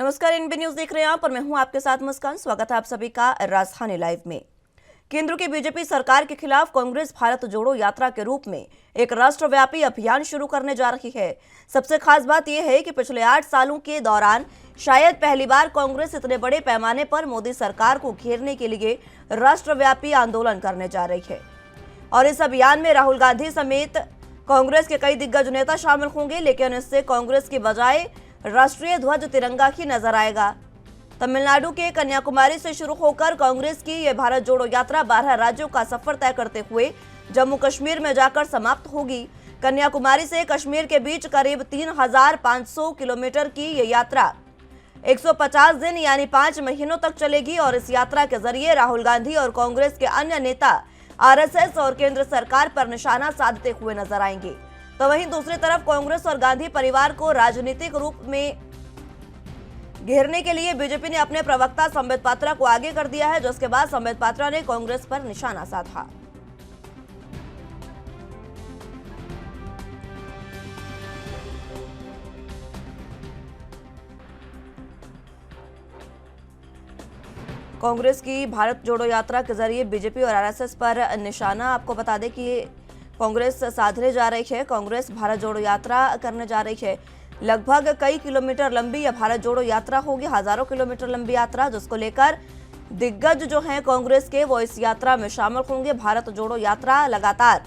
नमस्कार, NB news देख रहे हैं आप और मैं हूं आपके साथ मुस्कान। स्वागत है आप सभी का राजधानी लाइव में। केंद्र की बीजेपी सरकार के खिलाफ कांग्रेस भारत जोड़ो यात्रा के रूप में एक राष्ट्रव्यापी अभियान शुरू करने जा रही है। सबसे खास बात यह है कि पिछले 8 सालों के दौरान शायद पहली बार कांग्रेस इतने बड़े पैमाने पर मोदी सरकार को घेरने के लिए राष्ट्रव्यापी आंदोलन करने जा रही है। और इस अभियान में राहुल गांधी समेत कांग्रेस के कई दिग्गज नेता शामिल होंगे, लेकिन इससे कांग्रेस की बजाय राष्ट्रीय ध्वज तिरंगा ही नजर आएगा। तमिलनाडु के कन्याकुमारी से शुरू होकर कांग्रेस की यह भारत जोड़ो यात्रा 12 राज्यों का सफर तय करते हुए जम्मू कश्मीर में जाकर समाप्त होगी। कन्याकुमारी से कश्मीर के बीच करीब 3500 किलोमीटर की यह यात्रा 150 दिन यानी 5 महीनों तक चलेगी और इस यात्रा के जरिए राहुल गांधी और कांग्रेस के अन्य नेता आरएसएस और केंद्र सरकार पर निशाना साधते हुए नजर आएंगे। तो वहीं दूसरी तरफ कांग्रेस और गांधी परिवार को राजनीतिक रूप में घेरने के लिए बीजेपी ने अपने प्रवक्ता संबित पात्रा को आगे कर दिया है, जिसके बाद संबित पात्रा ने कांग्रेस पर निशाना साधा। कांग्रेस की भारत जोड़ो यात्रा के जरिए बीजेपी और आरएसएस पर निशाना। आपको बता दें कि कांग्रेस साधने जा रही है। कांग्रेस भारत जोड़ो यात्रा करने जा रही है। लगभग कई किलोमीटर लंबी यह भारत जोड़ो यात्रा होगी, हजारों किलोमीटर लंबी यात्रा, जिसको लेकर दिग्गज जो हैं कांग्रेस के वो इस यात्रा में शामिल होंगे। भारत जोड़ो यात्रा लगातार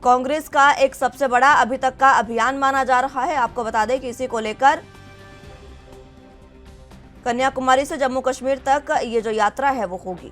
कांग्रेस का एक सबसे बड़ा अभी तक का अभियान माना जा रहा है। आपको बता दें कि इसी को लेकर कन्याकुमारी से जम्मू कश्मीर तक ये जो यात्रा है वो होगी।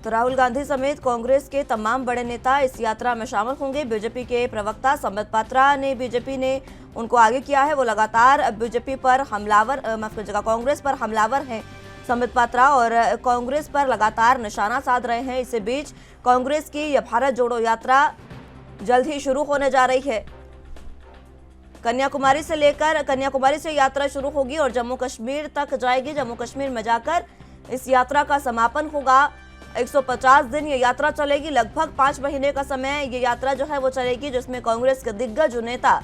तो राहुल गांधी समेत कांग्रेस के तमाम बड़े नेता इस यात्रा में शामिल होंगे। बीजेपी के प्रवक्ता संबित पात्रा ने बीजेपी ने उनको आगे किया है। वो लगातार बीजेपी पर हमलावर, माफ कीजिएगा, कांग्रेस पर हमलावर हैं संबित पात्रा और कांग्रेस पर लगातार निशाना साध रहे हैं। इसी बीच कांग्रेस की यह भारत जोड़ो यात्रा जल्द ही शुरू होने जा रही है। कन्याकुमारी से यात्रा शुरू होगी और जम्मू कश्मीर तक जाएगी। जम्मू कश्मीर में जाकर इस यात्रा का समापन होगा। 150 दिन ये यात्रा चलेगी। लगभग 5 महीने का समय ये यात्रा जो है वो चलेगी, जिसमें कांग्रेस के दिग्गज नेता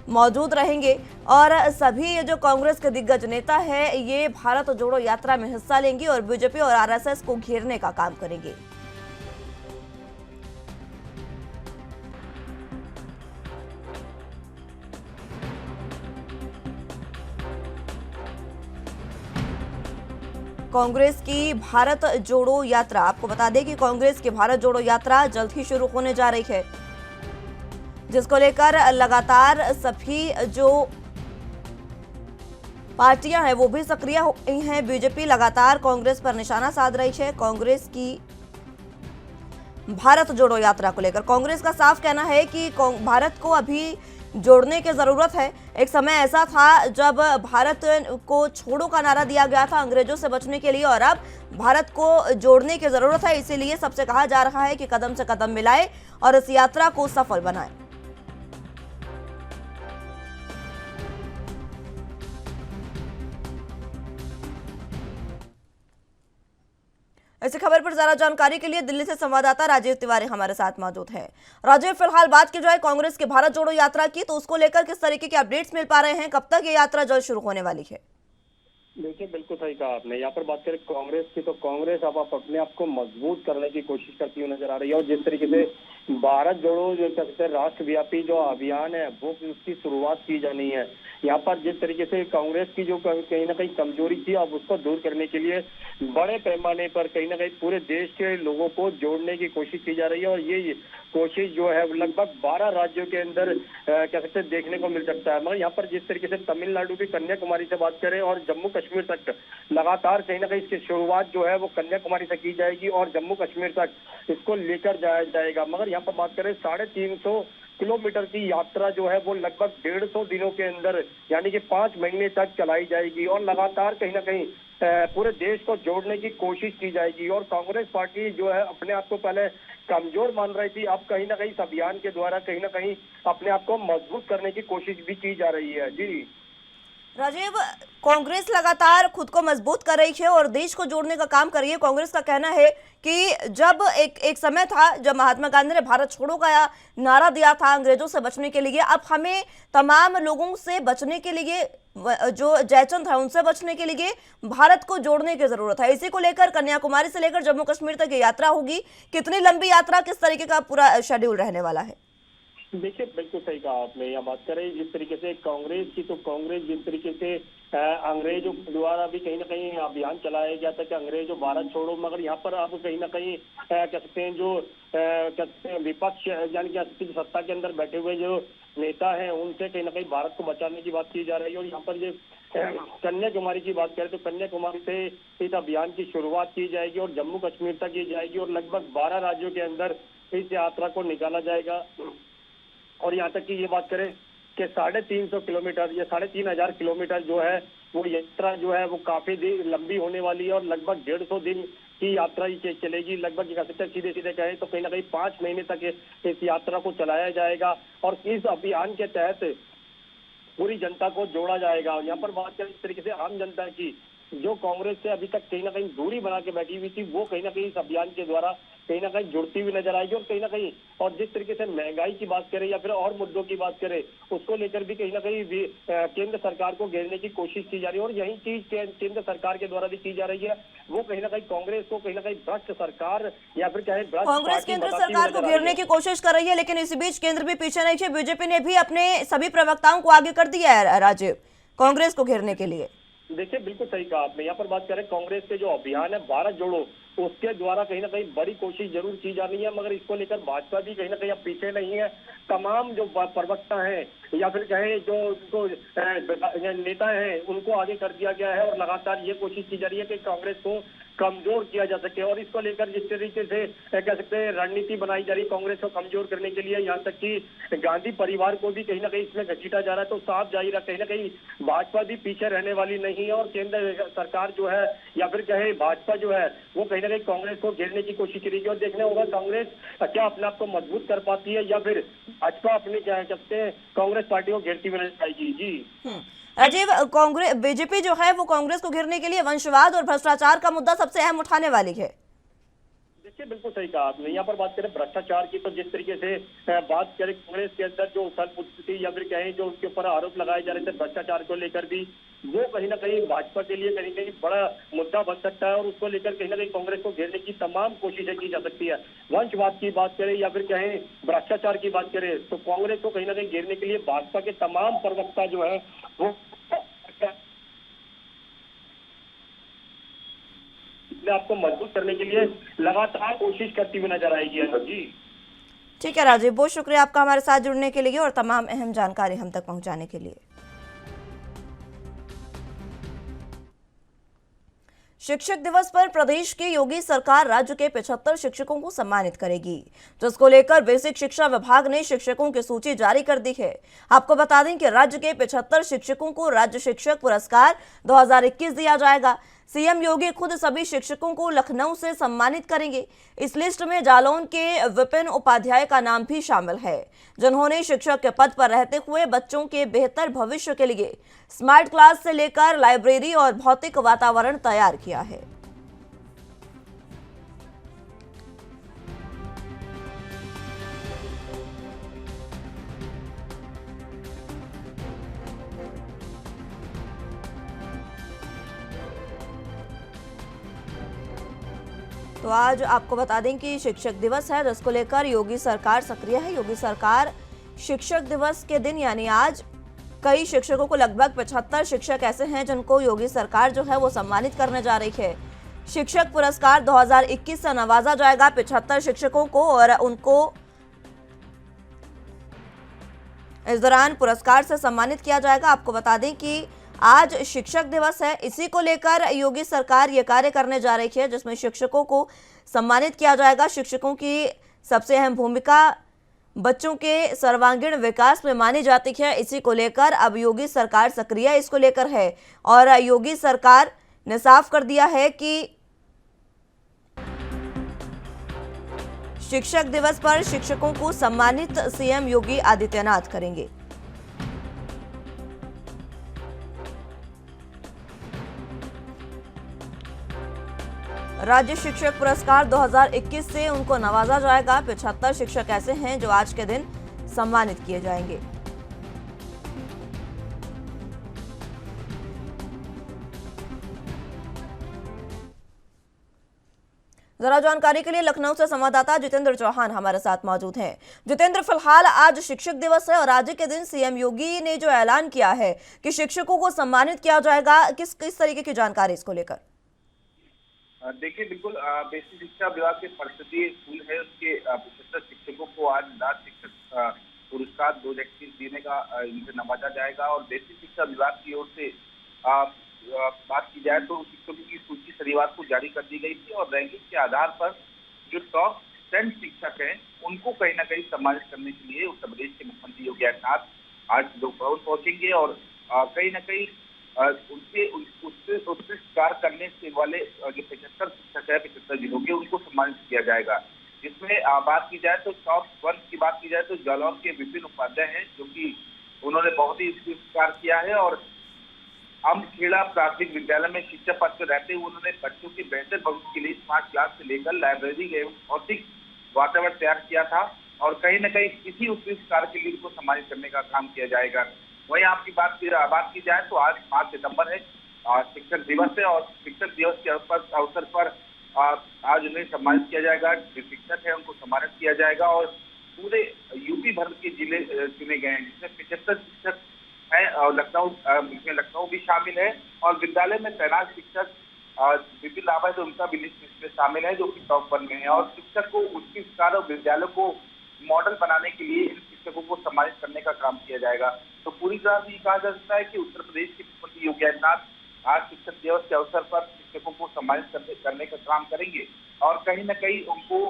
मौजूद रहेंगे और सभी ये जो कांग्रेस के दिग्गज नेता है ये भारत जोड़ो यात्रा में हिस्सा लेंगे और बीजेपी और आरएसएस को घेरने का काम करेंगे। कांग्रेस की भारत जोड़ो यात्रा, आपको बता दें कि कांग्रेस की भारत जोड़ो यात्रा जल्द ही शुरू होने जा रही है, जिसको लेकर लगातार सभी जो पार्टियां हैं वो भी सक्रिय हो गई हैं। बीजेपी लगातार कांग्रेस पर निशाना साध रही है। कांग्रेस की भारत जोड़ो यात्रा को लेकर कांग्रेस का साफ कहना है कि भारत को अभी जोड़ने की जरूरत है। एक समय ऐसा था जब भारत को छोड़ो का नारा दिया गया था अंग्रेजों से बचने के लिए, और अब भारत को जोड़ने की जरूरत है। इसीलिए सबसे कहा जा रहा है कि कदम से कदम मिलाए और इस यात्रा को सफल बनाए। इसी खबर पर ज्यादा जानकारी के लिए दिल्ली से संवाददाता राजीव तिवारी हमारे साथ मौजूद हैं। राजीव, फिलहाल बात की जाए कांग्रेस की भारत जोड़ो यात्रा की, तो उसको लेकर किस तरीके के अपडेट्स मिल पा रहे हैं? कब तक ये यात्रा जल्द शुरू होने वाली है? देखिए, बिल्कुल सही कहा आपने। यहाँ पर बात करें कांग्रेस की, तो कांग्रेस अब अपने आप को मजबूत करने की कोशिश करती हुई नजर आ रही है और जिस तरीके से भारत जोड़ो जो कहते हैं राष्ट्रव्यापी जो अभियान है वो उसकी शुरुआत की जानी है। यहाँ पर जिस तरीके से कांग्रेस की जो कहीं ना कहीं कमजोरी थी, अब उसको दूर करने के लिए बड़े पैमाने पर कहीं ना कहीं पूरे देश के लोगों को जोड़ने की कोशिश की जा रही है और ये कोशिश जो है लगभग 12 राज्यों के अंदर कह सकते हैं देखने को मिल सकता है। मगर यहाँ पर जिस तरीके से तमिलनाडु की कन्याकुमारी से बात करें और जम्मू कश्मीर तक लगातार कहीं ना कहीं इसकी शुरुआत जो है वो कन्याकुमारी से की जाएगी और जम्मू कश्मीर तक इसको लेकर जाया जाएगा। मगर यहाँ पर बात करें 350 किलोमीटर की यात्रा जो है वो लगभग 150 दिनों के अंदर यानी कि 5 महीने तक चलाई जाएगी और लगातार कहीं ना कहीं पूरे देश को जोड़ने की कोशिश की जाएगी। और कांग्रेस पार्टी जो है अपने आप को पहले कमजोर मान रही थी, अब कहीं ना कहीं इस अभियान के द्वारा कहीं ना कहीं अपने आप को मजबूत करने की कोशिश भी की जा रही है। जी राजीव, कांग्रेस लगातार खुद को मजबूत कर रही है और देश को जोड़ने का काम कर रही है। कांग्रेस का कहना है कि जब एक समय था जब महात्मा गांधी ने भारत छोड़ो का नारा दिया था अंग्रेजों से बचने के लिए, अब हमें तमाम लोगों से बचने के लिए, जो जयचंद है उनसे बचने के लिए भारत को जोड़ने की जरूरत है। इसी को लेकर कन्याकुमारी से लेकर जम्मू कश्मीर तक ये यात्रा होगी। कितनी लंबी यात्रा, किस तरीके का पूरा शेड्यूल रहने वाला है? देखिए, बिल्कुल सही कहा आपने। यहाँ बात करें जिस तरीके से कांग्रेस की, तो कांग्रेस जिस तरीके से अंग्रेजों द्वारा भी कहीं ना कहीं अभियान चलाया गया था कि अंग्रेजों भारत छोड़ो, मगर यहाँ पर अब कहीं ना कहीं कह सकते हैं जो कह सकते हैं विपक्ष यानी कि सत्ता के अंदर बैठे हुए जो नेता हैं उनसे कहीं ना कहीं भारत को बचाने की बात की जा रही है। और यहाँ पर जो कन्याकुमारी की बात करें तो कन्याकुमारी से इस अभियान की शुरुआत की जाएगी और जम्मू कश्मीर तक ये जाएगी और लगभग 12 राज्यों के अंदर इस यात्रा को निकाला जाएगा। और यहाँ तक कि ये बात करें कि 350 किलोमीटर या 3500 किलोमीटर जो है वो यात्रा जो है वो काफी लंबी होने वाली है और लगभग 150 दिन की यात्रा ही चलेगी। लगभग कह सकते हैं सीधे सीधे कहें तो कहीं ना कहीं 5 महीने तक इस यात्रा को चलाया जाएगा और इस अभियान के तहत पूरी जनता को जोड़ा जाएगा। यहाँ पर बात करें इस तरीके से आम जनता की, जो कांग्रेस से अभी तक कहीं ना कहीं दूरी बना के बैठी हुई थी, वो कहीं ना कहीं इस अभियान के द्वारा कहीं ना कहीं जुड़ती हुई नजर आएगी। और कहीं ना कहीं और जिस तरीके से महंगाई की बात करें या फिर और मुद्दों की बात करें उसको लेकर भी कहीं ना कहीं केंद्र सरकार को घेरने की कोशिश की जा रही है। और यही चीज केंद्र सरकार के द्वारा भी की जा रही है, वो कहीं ना कहीं कांग्रेस को कहीं ना कहीं भ्रष्ट सरकार या फिर चाहे भ्रष्ट कांग्रेस केंद्र सरकार को घेरने की कोशिश कर रही है, लेकिन इसी बीच केंद्र भी पीछे नहीं है। बीजेपी ने भी अपने सभी प्रवक्ताओं को आगे कर दिया है राजीव, कांग्रेस को घेरने के लिए। देखिए, बिल्कुल सही कहा आपने। यहाँ पर बात करें कांग्रेस के जो अभियान है भारत जोड़ो, उसके द्वारा कहीं ना कहीं बड़ी कोशिश जरूर की जा रही है, मगर इसको लेकर भाजपा भी कहीं ना कहीं अब पीछे नहीं है। तमाम जो प्रवक्ता हैं या फिर कहें जो नेता हैं उनको आगे कर दिया गया है और लगातार ये कोशिश की जा रही है कि कांग्रेस को कमजोर किया जा सके। और इसको लेकर जिस तरीके से कह सकते हैं रणनीति बनाई जा रही कांग्रेस को कमजोर करने के लिए, यहाँ तक कि गांधी परिवार को भी कहीं ना कहीं इसमें घसीटा जा रहा है, तो साफ जाहिर है कहीं ना कहीं भाजपा भी पीछे रहने वाली नहीं है। और केंद्र सरकार जो है या फिर कहे भाजपा जो है वो कहीं ना कहीं कांग्रेस को घेरने की कोशिश करेगी। और देखना होगा कांग्रेस क्या अपने आप को मजबूत कर पाती है या फिर भाजपा अपने क्या कहते हैं कांग्रेस पार्टी को घेरती हुई नजर आएगी। जी राजीव, कांग्रेस बीजेपी जो है वो कांग्रेस को घेरने के लिए वंशवाद और भ्रष्टाचार का मुद्दा सबसे अहम उठाने वाली है। देखिए, बिल्कुल सही कहा आपने। यहाँ पर बात करें भ्रष्टाचार की, तो जिस तरीके से बात करें कांग्रेस के अंदर जो उथल पुथल थी या फिर कहें जो उसके ऊपर आरोप लगाए जा रहे थे भ्रष्टाचार को लेकर भी, वो कहीं ना कहीं भाजपा के लिए कहीं कहीं बड़ा मुद्दा बन सकता है और उसको लेकर कहीं ना कहीं कांग्रेस को घेरने की तमाम कोशिशें की जा सकती है। वंशवाद की बात करें या फिर कहें भ्रष्टाचार की बात करें तो कांग्रेस को कहीं ना कहीं घेरने के लिए भाजपा के तमाम प्रवक्ता जो है वो आपको मजबूत करने के लिए लगातार कोशिश करती हुई नजर आएगी। जी ठीक है राजीव, बहुत शुक्रिया आपका हमारे साथ जुड़ने के लिए और तमाम अहम जानकारी हम तक पहुंचाने के लिए। शिक्षक दिवस पर प्रदेश की योगी सरकार राज्य के 75 शिक्षकों को सम्मानित करेगी, जिसको लेकर बेसिक शिक्षा विभाग ने शिक्षकों की सूची जारी कर दी है। आपको बता दें कि राज्य के 75 शिक्षकों को राज्य शिक्षक पुरस्कार 2021 दिया जाएगा। सीएम योगी खुद सभी शिक्षकों को लखनऊ से सम्मानित करेंगे। इस लिस्ट में जालौन के विपिन उपाध्याय का नाम भी शामिल है, जिन्होंने शिक्षक के पद पर रहते हुए बच्चों के बेहतर भविष्य के लिए स्मार्ट क्लास से लेकर लाइब्रेरी और भौतिक वातावरण तैयार किया है। तो आज आपको बता दें कि शिक्षक दिवस है, जिसको लेकर योगी सरकार सक्रिय है। योगी सरकार शिक्षक दिवस के दिन यानी आज कई शिक्षकों को, लगभग 75 शिक्षक ऐसे हैं जिनको योगी सरकार जो है वो सम्मानित करने जा रही है। शिक्षक पुरस्कार 2021 से नवाजा जाएगा 75 शिक्षकों को और उनको इस दौरान पुरस्कार से सम्मानित किया जाएगा। आपको बता दें कि आज शिक्षक दिवस है, इसी को लेकर योगी सरकार ये कार्य करने जा रही है, जिसमें शिक्षकों को सम्मानित किया जाएगा। शिक्षकों की सबसे अहम भूमिका बच्चों के सर्वांगीण विकास में मानी जाती है। इसी को लेकर अब योगी सरकार सक्रिय इसको लेकर है और योगी सरकार ने साफ कर दिया है कि शिक्षक दिवस पर शिक्षकों को सम्मानित सीएम योगी आदित्यनाथ करेंगे। राज्य शिक्षक पुरस्कार 2021 से उनको नवाजा जाएगा। 75 शिक्षक ऐसे हैं जो आज के दिन सम्मानित किए जाएंगे। जरा जानकारी के लिए लखनऊ से संवाददाता जितेंद्र चौहान हमारे साथ मौजूद हैं। जितेंद्र, फिलहाल आज शिक्षक दिवस है और आज के दिन सीएम योगी ने जो ऐलान किया है कि शिक्षकों को सम्मानित किया जाएगा, किस किस तरीके की जानकारी इसको लेकर? देखिए, बिल्कुल बेसिक शिक्षा विभाग के परिषदीय स्कूल है, उसके 75 शिक्षकों को आज राज्य शिक्षक पुरस्कार 2021 देने का इनसे नवाजा जाएगा। और बेसिक शिक्षा विभाग की ओर से बात की जाए तो शिक्षकों की सूची शनिवार को जारी कर दी गई थी और रैंकिंग के आधार पर जो टॉप 10 शिक्षक हैं उनको कहीं ना कहीं सम्मानित करने के लिए उत्तर प्रदेश के मुख्यमंत्री योगी आदित्यनाथ आज दोपहर पहुंचेंगे और कहीं ना कहीं उनसे उत्कृष्ट कार्य करने से वाले जो 75 शिक्षक है 75 जिलों के, उनको सम्मानित किया जाएगा। जिसमें बात की जाए तो टॉप 1 की बात की जाए तो जालौर के विपिन उपाध्याय हैं, जो कि उन्होंने बहुत ही उत्कृष्ट कार्य किया है और अमखेड़ा प्राथमिक विद्यालय में शिक्षक पद पर रहते हुए उन्होंने बच्चों के बेहतर भविष्य के लिए स्मार्ट क्लास से लेकर लाइब्रेरी एवं भौतिक वातावरण तैयार किया था और कहीं न कहीं इसी उत्कृष्ट कार्य के लिए उनको सम्मानित करने का काम किया जाएगा। वहीं आपकी बात की जाए तो आज 5 सितंबर है, शिक्षक दिवस है और शिक्षक दिवस के अवसर पर आज उन्हें सम्मानित किया जाएगा। जो शिक्षक है उनको सम्मानित किया जाएगा और पूरे यूपी भर के जिले चुने गए हैं, जिसमें 75 शिक्षक है और लखनऊ भी शामिल है और विद्यालय में तैनात शिक्षक विपिन लाभा है, उनका भी लिस्ट इसमें शामिल है, जो कि टॉप 1 में है। और शिक्षक को उत्कृष्ट कार्य और विद्यालय को मॉडल बनाने के लिए इन शिक्षकों को सम्मानित करने का काम किया जाएगा। तो पूरी तरह से ये कहा जा सकता है कि उत्तर प्रदेश के मुख्यमंत्री योगी आदित्यनाथ आज शिक्षक दिवस के अवसर पर शिक्षकों को सम्मानित करने का काम करेंगे और कहीं न कहीं उनको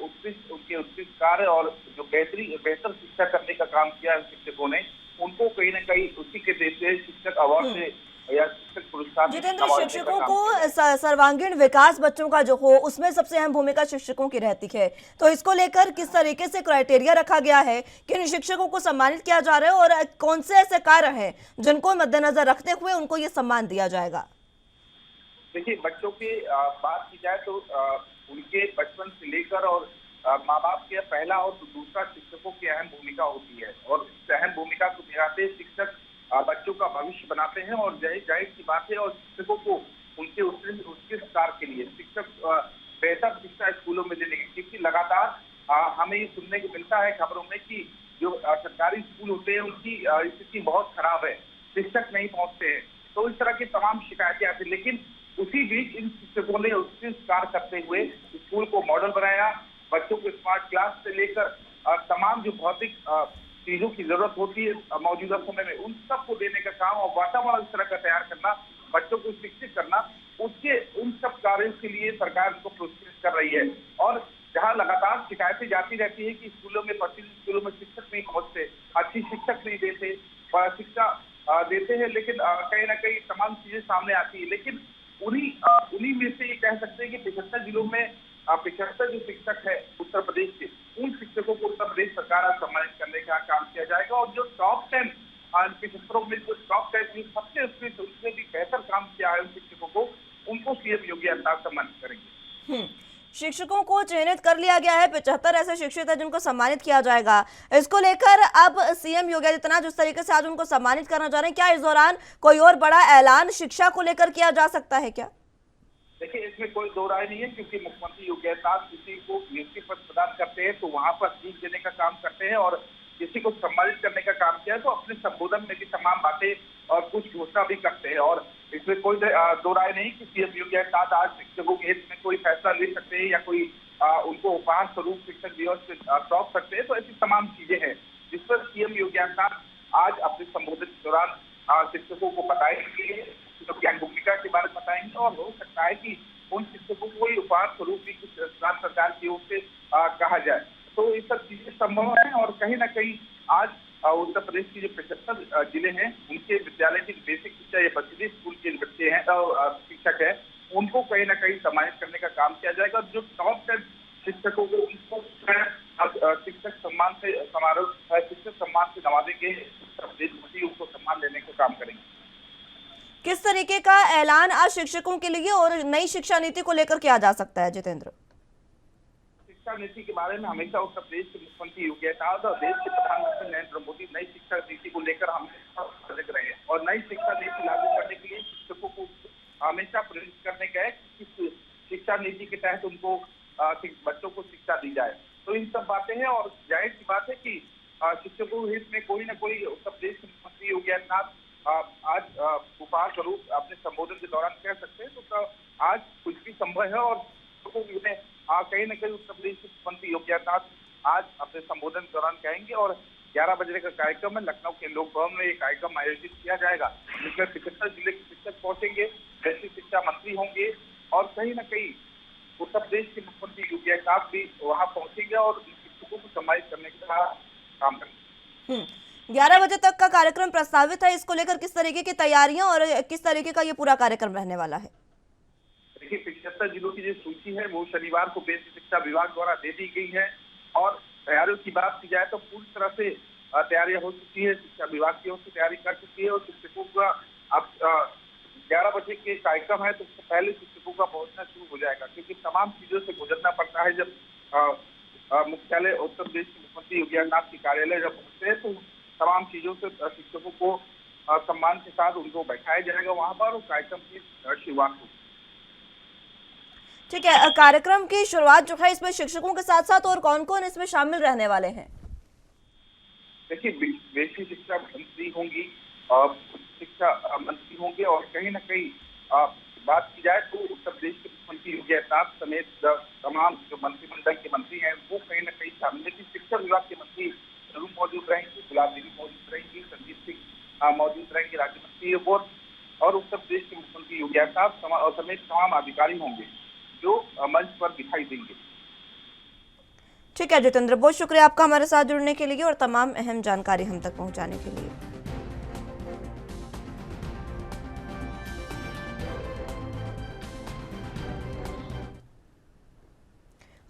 उनके उत्कृष्ट कार्य और जो बेहतर शिक्षा करने का काम किया है शिक्षकों ने, उनको कहीं न कहीं उसी के देते शिक्षक अवार्ड से या शिक्षक पुरस्कार। जितेंद्र, शिक्षकों को सर्वांगीण विकास बच्चों का जो हो उसमें सबसे अहम भूमिका शिक्षकों की रहती है, तो इसको लेकर किस तरीके से क्राइटेरिया रखा गया है कि इन शिक्षकों को सम्मानित किया जा रहा है और कौन से ऐसे कार्य हैं जिनको मद्देनजर रखते हुए उनको ये सम्मान दिया जाएगा? देखिए, बच्चों की बात की जाए तो उनके बचपन से लेकर और माँ बाप के पहला और दूसरा शिक्षकों की अहम भूमिका होती है और इस अहम भूमिका को निभाते शिक्षक बच्चों का भविष्य बनाते हैं और जाहिर सी बात है और शिक्षकों को उनके उत्कृष्ट कार्य के लिए शिक्षक बेहतर शिक्षा स्कूलों में देने की, क्योंकि लगातार हमें ये सुनने को मिलता है खबरों में कि जो सरकारी स्कूल होते हैं उनकी स्थिति बहुत खराब है, शिक्षक नहीं पहुंचते हैं, तो इस तरह की तमाम शिकायतें आती है। लेकिन उसी बीच इन शिक्षकों ने उत्कृष्ट कार्य करते हुए स्कूल को मॉडल बनाया, बच्चों को स्मार्ट क्लास से लेकर तमाम जो भौतिक चीजों की जरूरत होती है मौजूदा समय में, उन सबको देने का काम और वातावरण इस तरह का तैयार करना, बच्चों को शिक्षित करना, उन सब कार्यों के लिए सरकार उनको प्रोत्साहित कर रही है। और जहां लगातार शिकायतें जाती रहती है कि स्कूलों में प्रतिदिन स्कूलों में शिक्षक नहीं पहुंचते, अच्छी शिक्षक नहीं देते, शिक्षा देते हैं, लेकिन कहीं ना कहीं तमाम चीजें सामने आती है। लेकिन उन्हीं में से ये कह सकते हैं कि 75 जिलों में 75 जो शिक्षक है उत्तर प्रदेश के, उन शिक्षकों को उत्तर प्रदेश सरकार आज सम्मानित करने का काम किया जाएगा और जो टॉप 10 75 में जो टॉप 10 सबसे उत्कृष्ट उसमें भी बेहतर काम किया है उन शिक्षकों को, उनको सीएम योगी आदित्यनाथ सम्मानित करेंगे। शिक्षकों को चयनित कर लिया गया है, 75 ऐसे शिक्षक हैं जिनको सम्मानित किया जाएगा। इसको लेकर अब सीएम योगी आदित्यनाथ जिस तरीके से आज उनको सम्मानित करना चाह रहे हैं, क्या इस दौरान कोई और बड़ा ऐलान शिक्षा को लेकर किया जा सकता है क्या? देखिए, इसमें कोई दो राय नहीं है, क्योंकि मुख्यमंत्री योगी आदित्यनाथ किसी को नियुक्ति पत्र प्रदान करते हैं तो वहां पर सीख देने का काम करते हैं और किसी को सम्मानित करने का काम किया है तो अपने संबोधन में भी तमाम बातें और कुछ घोषणा भी करते हैं। और इसमें कोई दो राय नहीं कि सीएम योगी आदित्यनाथ आज शिक्षकों के हित में कोई फैसला ले सकते हैं या कोई उनको उपहार स्वरूप शिक्षक दिवस से सौंप सकते हैं, तो ऐसी तमाम चीजें हैं जिस पर सीएम योगी आदित्यनाथ आज अपने संबोधन के दौरान शिक्षकों को बताएंगे, ज्ञान भूमिका के बारे में बताएंगे और हो सकता है कि उन शिक्षकों को कोई उपहार स्वरूप भी कुछ राज्य सरकार की ओर से कहा जाए। तो ये सब चीजें संभव है और कहीं ना कहीं आज उत्तर प्रदेश के जो 75 जिले हैं उनके विद्यालय की बेसिक शिक्षा या बच्चे स्कूल के बच्चे हैं शिक्षक है, उनको कहीं ना कहीं सम्मानित करने का काम किया जाएगा। जो टॉप 10 शिक्षकों को उनको शिक्षक सम्मान से समारोह शिक्षक सम्मान से नवाजेंगे, उनको सम्मान लेने का काम करेंगे। किस तरीके का ऐलान आज शिक्षकों के लिए और नई शिक्षा नीति को लेकर किया जा सकता है जितेंद्र? शिक्षा नीति के बारे में हमेशा उत्तर प्रदेश के मुख्यमंत्री योगी आदित्यनाथ और देश के प्रधानमंत्री नरेंद्र मोदी नई शिक्षा नीति को लेकर हमेशा सजग रहे हैं और नई शिक्षा नीति लागू करने के लिए शिक्षकों को हमेशा प्रेरित करने का है कि शिक्षा नीति के तहत उनको बच्चों को शिक्षा दी जाए। तो इन सब बातें हैं और जाहिर सी बात है कि शिक्षकों के हित में कोई न कोई उत्तर प्रदेश के मुख्यमंत्री योगी आदित्यनाथ आज उपहार स्वरूप अपने संबोधन के दौरान कह सकते हैं। तो आज कुछ भी संभव है और कहीं न कहीं उत्तर प्रदेश के मुख्यमंत्री योगी आदित्यनाथ आज अपने संबोधन के दौरान कहेंगे और 11 बजे का कार्यक्रम है। लखनऊ के लोक भवन में एक कार्यक्रम आयोजित किया जाएगा जिसमें 75 जिले के शिक्षक पहुंचेंगे, वैसे शिक्षा मंत्री होंगे और कहीं न कहीं उत्तर प्रदेश के मुख्यमंत्री योगी आदित्यनाथ भी वहां पहुंचेंगे और शिक्षकों को सम्मानित करने का काम करेंगे। 11 बजे तक का कार्यक्रम प्रस्तावित है। इसको लेकर किस तरीके की तैयारियां और किस तरीके का ये पूरा कार्यक्रम रहने वाला है? देखिए 75 जिलों की जो सूची है वो शनिवार को बेसिक शिक्षा विभाग द्वारा दे दी गई है और तैयारियों की बात की जाए तो पूरी तरह से तैयारियां हो चुकी है। शिक्षा विभाग की ओर से तैयारी कर चुकी है और शिक्षकों का अब 11 बजे के कार्यक्रम है तो उससे पहले शिक्षकों का पहुंचना शुरू हो जाएगा क्योंकि तमाम चीजों से गुजरना पड़ता है। जब मुख्यालय उत्तर प्रदेश के मुख्यमंत्री योगी आदित्यनाथ के कार्यालय जब पहुंचते हैं तो तमाम चीजों से शिक्षकों को सम्मान के साथ उनको बैठाया जाएगा वहां पर और कार्यक्रम की शुरुआत होगी। ठीक है, कार्यक्रम की शुरुआत जो है इसमें शिक्षकों के साथ साथ और कौन कौन इसमें शामिल रहने वाले हैं? देखिए बेसिक शिक्षा मंत्री होंगी और शिक्षा मंत्री होंगे और कहीं न कहीं बात की जाए तो उत्तर प्रदेश के मुख्यमंत्री योगी आदित्यनाथ समेत तमाम जो मंत्रिमंडल के मंत्री हैं वो कहीं न कहीं शामिल है। शिक्षा विभाग के मंत्री जरूर मौजूद रहेंगे, गुलाब देवी मौजूद रहेंगी, संजीव सिंह मौजूद रहेंगे राज्य मंत्री और उत्तर प्रदेश के मुख्यमंत्री योगी आदित्यनाथ समेत तमाम अधिकारी होंगे जो मंच पर दिखाई देंगे। ठीक है जितेंद्र, बहुत शुक्रिया आपका हमारे साथ जुड़ने के लिए और तमाम अहम जानकारी हम तक पहुंचाने के लिए।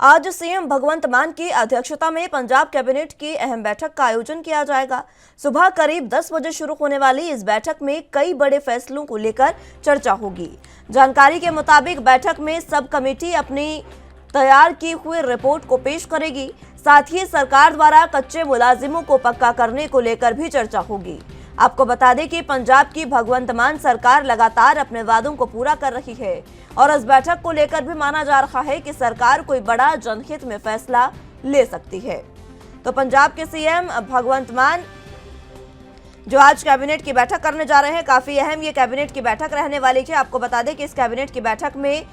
आज सीएम भगवंत मान की अध्यक्षता में पंजाब कैबिनेट की अहम बैठक का आयोजन किया जाएगा। सुबह करीब 10 बजे शुरू होने वाली इस बैठक में कई बड़े फैसलों को लेकर चर्चा होगी। जानकारी के मुताबिक बैठक में सब कमेटी अपनी तैयार की हुई रिपोर्ट को पेश करेगी। साथ ही सरकार द्वारा कच्चे मुलाजिमों को पक्का करने को लेकर भी चर्चा होगी। आपको बता दें कि पंजाब की भगवंत मान सरकार लगातार अपने वादों को पूरा कर रही है और इस बैठक को लेकर भी माना जा रहा है कि सरकार कोई बड़ा जनहित में फैसला ले सकती है। तो पंजाब के सीएम भगवंत मान जो आज कैबिनेट की बैठक करने जा रहे हैं, काफी अहम ये कैबिनेट की बैठक रहने वाली है। आपको बता दें कि इस कैबिनेट की बैठक में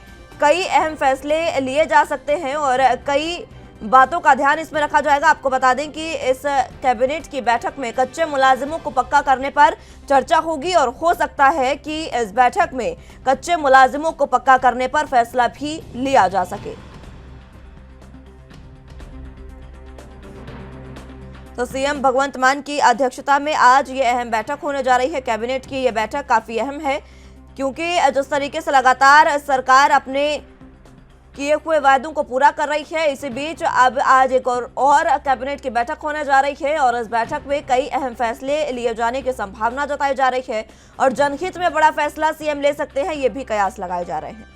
कई अहम फैसले लिए जा सकते हैं और कई बातों का ध्यान इसमें रखा जाएगा। आपको बता दें कि इस कैबिनेट की बैठक में कच्चे मुलाजिमों को पक्का करने पर चर्चा होगी और हो सकता है कि इस बैठक में कच्चे मुलाजिमों को पक्का करने पर फैसला भी लिया जा सके। तो सीएम भगवंत मान की अध्यक्षता में आज ये अहम बैठक होने जा रही है। कैबिनेट की ये बैठक काफी अहम है क्योंकि जिस तरीके से लगातार सरकार अपने किए हुए वायदों को पूरा कर रही है, इसी बीच अब आज एक और कैबिनेट की बैठक होने जा रही है और इस बैठक में कई अहम फैसले लिए जाने की संभावना जताई जा रही है और जनहित में बड़ा फैसला सीएम ले सकते हैं, ये भी कयास लगाए जा रहे हैं।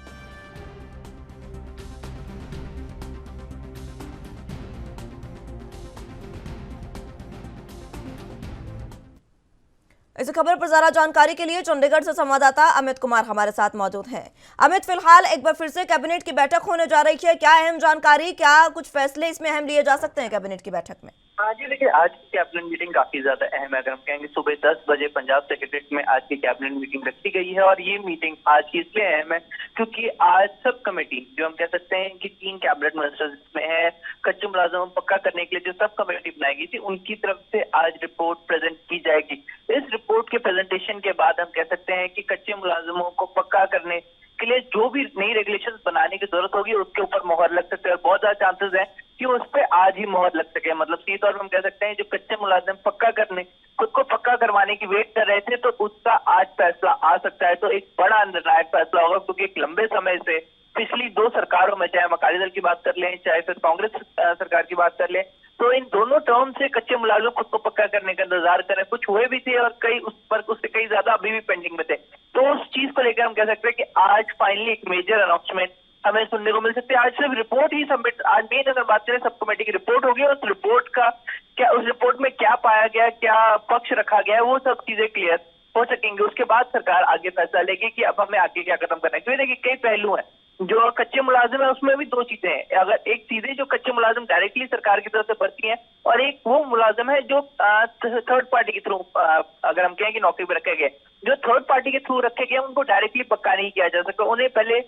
इस खबर पर ज्यादा जानकारी के लिए चंडीगढ़ से संवाददाता अमित कुमार हमारे साथ मौजूद हैं। अमित, फिलहाल एक बार फिर से कैबिनेट की बैठक होने जा रही है, क्या अहम जानकारी, क्या कुछ फैसले इसमें अहम लिए जा सकते हैं कैबिनेट की बैठक में? हाँ जी, देखिए आज की कैबिनेट मीटिंग काफी ज्यादा अहम है। अगर हम कहेंगे सुबह 10 बजे पंजाब सेक्रेटरीट में आज की कैबिनेट मीटिंग रखी गई है और ये मीटिंग आज की इसलिए अहम है क्योंकि आज सब कमेटी जो हम कह सकते हैं कि 3 कैबिनेट मिनिस्टर्स में है, कच्चे मुलाजिम पक्का करने के लिए जो सब कमेटी बनाई गई थी उनकी तरफ से आज रिपोर्ट प्रेजेंट की जाएगी। इस रिपोर्ट के प्रेजेंटेशन के बाद हम कह सकते हैं कि कच्चे मुलाजिमों को पक्का करने के लिए जो भी नई रेगुलेशंस बनाने की जरूरत होगी उसके ऊपर मोहर लग सकते हैं और बहुत ज्यादा चांसेस है कि उस पर आज ही मोहर लग सके। मतलब सीधे तौर पर हम कह सकते हैं जो कच्चे मुलाजिम पक्का करने खुद को पक्का करवाने की वेट कर रहे थे तो उसका आज फैसला आ सकता है। तो एक बड़ा निर्णायक फैसला होगा क्योंकि एक लंबे समय से पिछली 2 सरकारों में, चाहे हम अकाली दल की बात कर लें चाहे फिर कांग्रेस सरकार की बात कर लें, तो इन दोनों टर्म से कच्चे मुलाजिम खुद को पक्का करने का इंतजार कर रहे, कुछ हुए भी थे और कई उस पर उससे कई ज्यादा अभी भी पेंडिंग में थे। तो चीज को लेकर हम कह सकते हैं कि आज फाइनली एक मेजर अनाउंसमेंट हमें सुनने को मिल सकती है। आज सिर्फ रिपोर्ट ही सबमिट, आज मेन अगर बात करें सब कमेटी की रिपोर्ट होगी, और उस रिपोर्ट का क्या, उस रिपोर्ट में क्या पाया गया, क्या पक्ष रखा गया है, वो सब चीजें क्लियर हो सकेंगे। उसके बाद सरकार आगे फैसला लेगी कि अब हमें आगे क्या कदम करना है। क्योंकि देखिए कई पहलू हैं, जो कच्चे मुलाजिम है उसमें भी दो चीजें हैं। अगर एक सीधे जो कच्चे मुलाजिम डायरेक्टली सरकार की तरफ से भर्ती है, और एक वो मुलाजिम है जो थर्ड पार्टी के थ्रू, अगर हम कहें कि नौकरी पर रखे गए, जो थर्ड पार्टी के थ्रू रखे गए उनको डायरेक्टली पक्का नहीं किया जा सकता। उन्हें पहले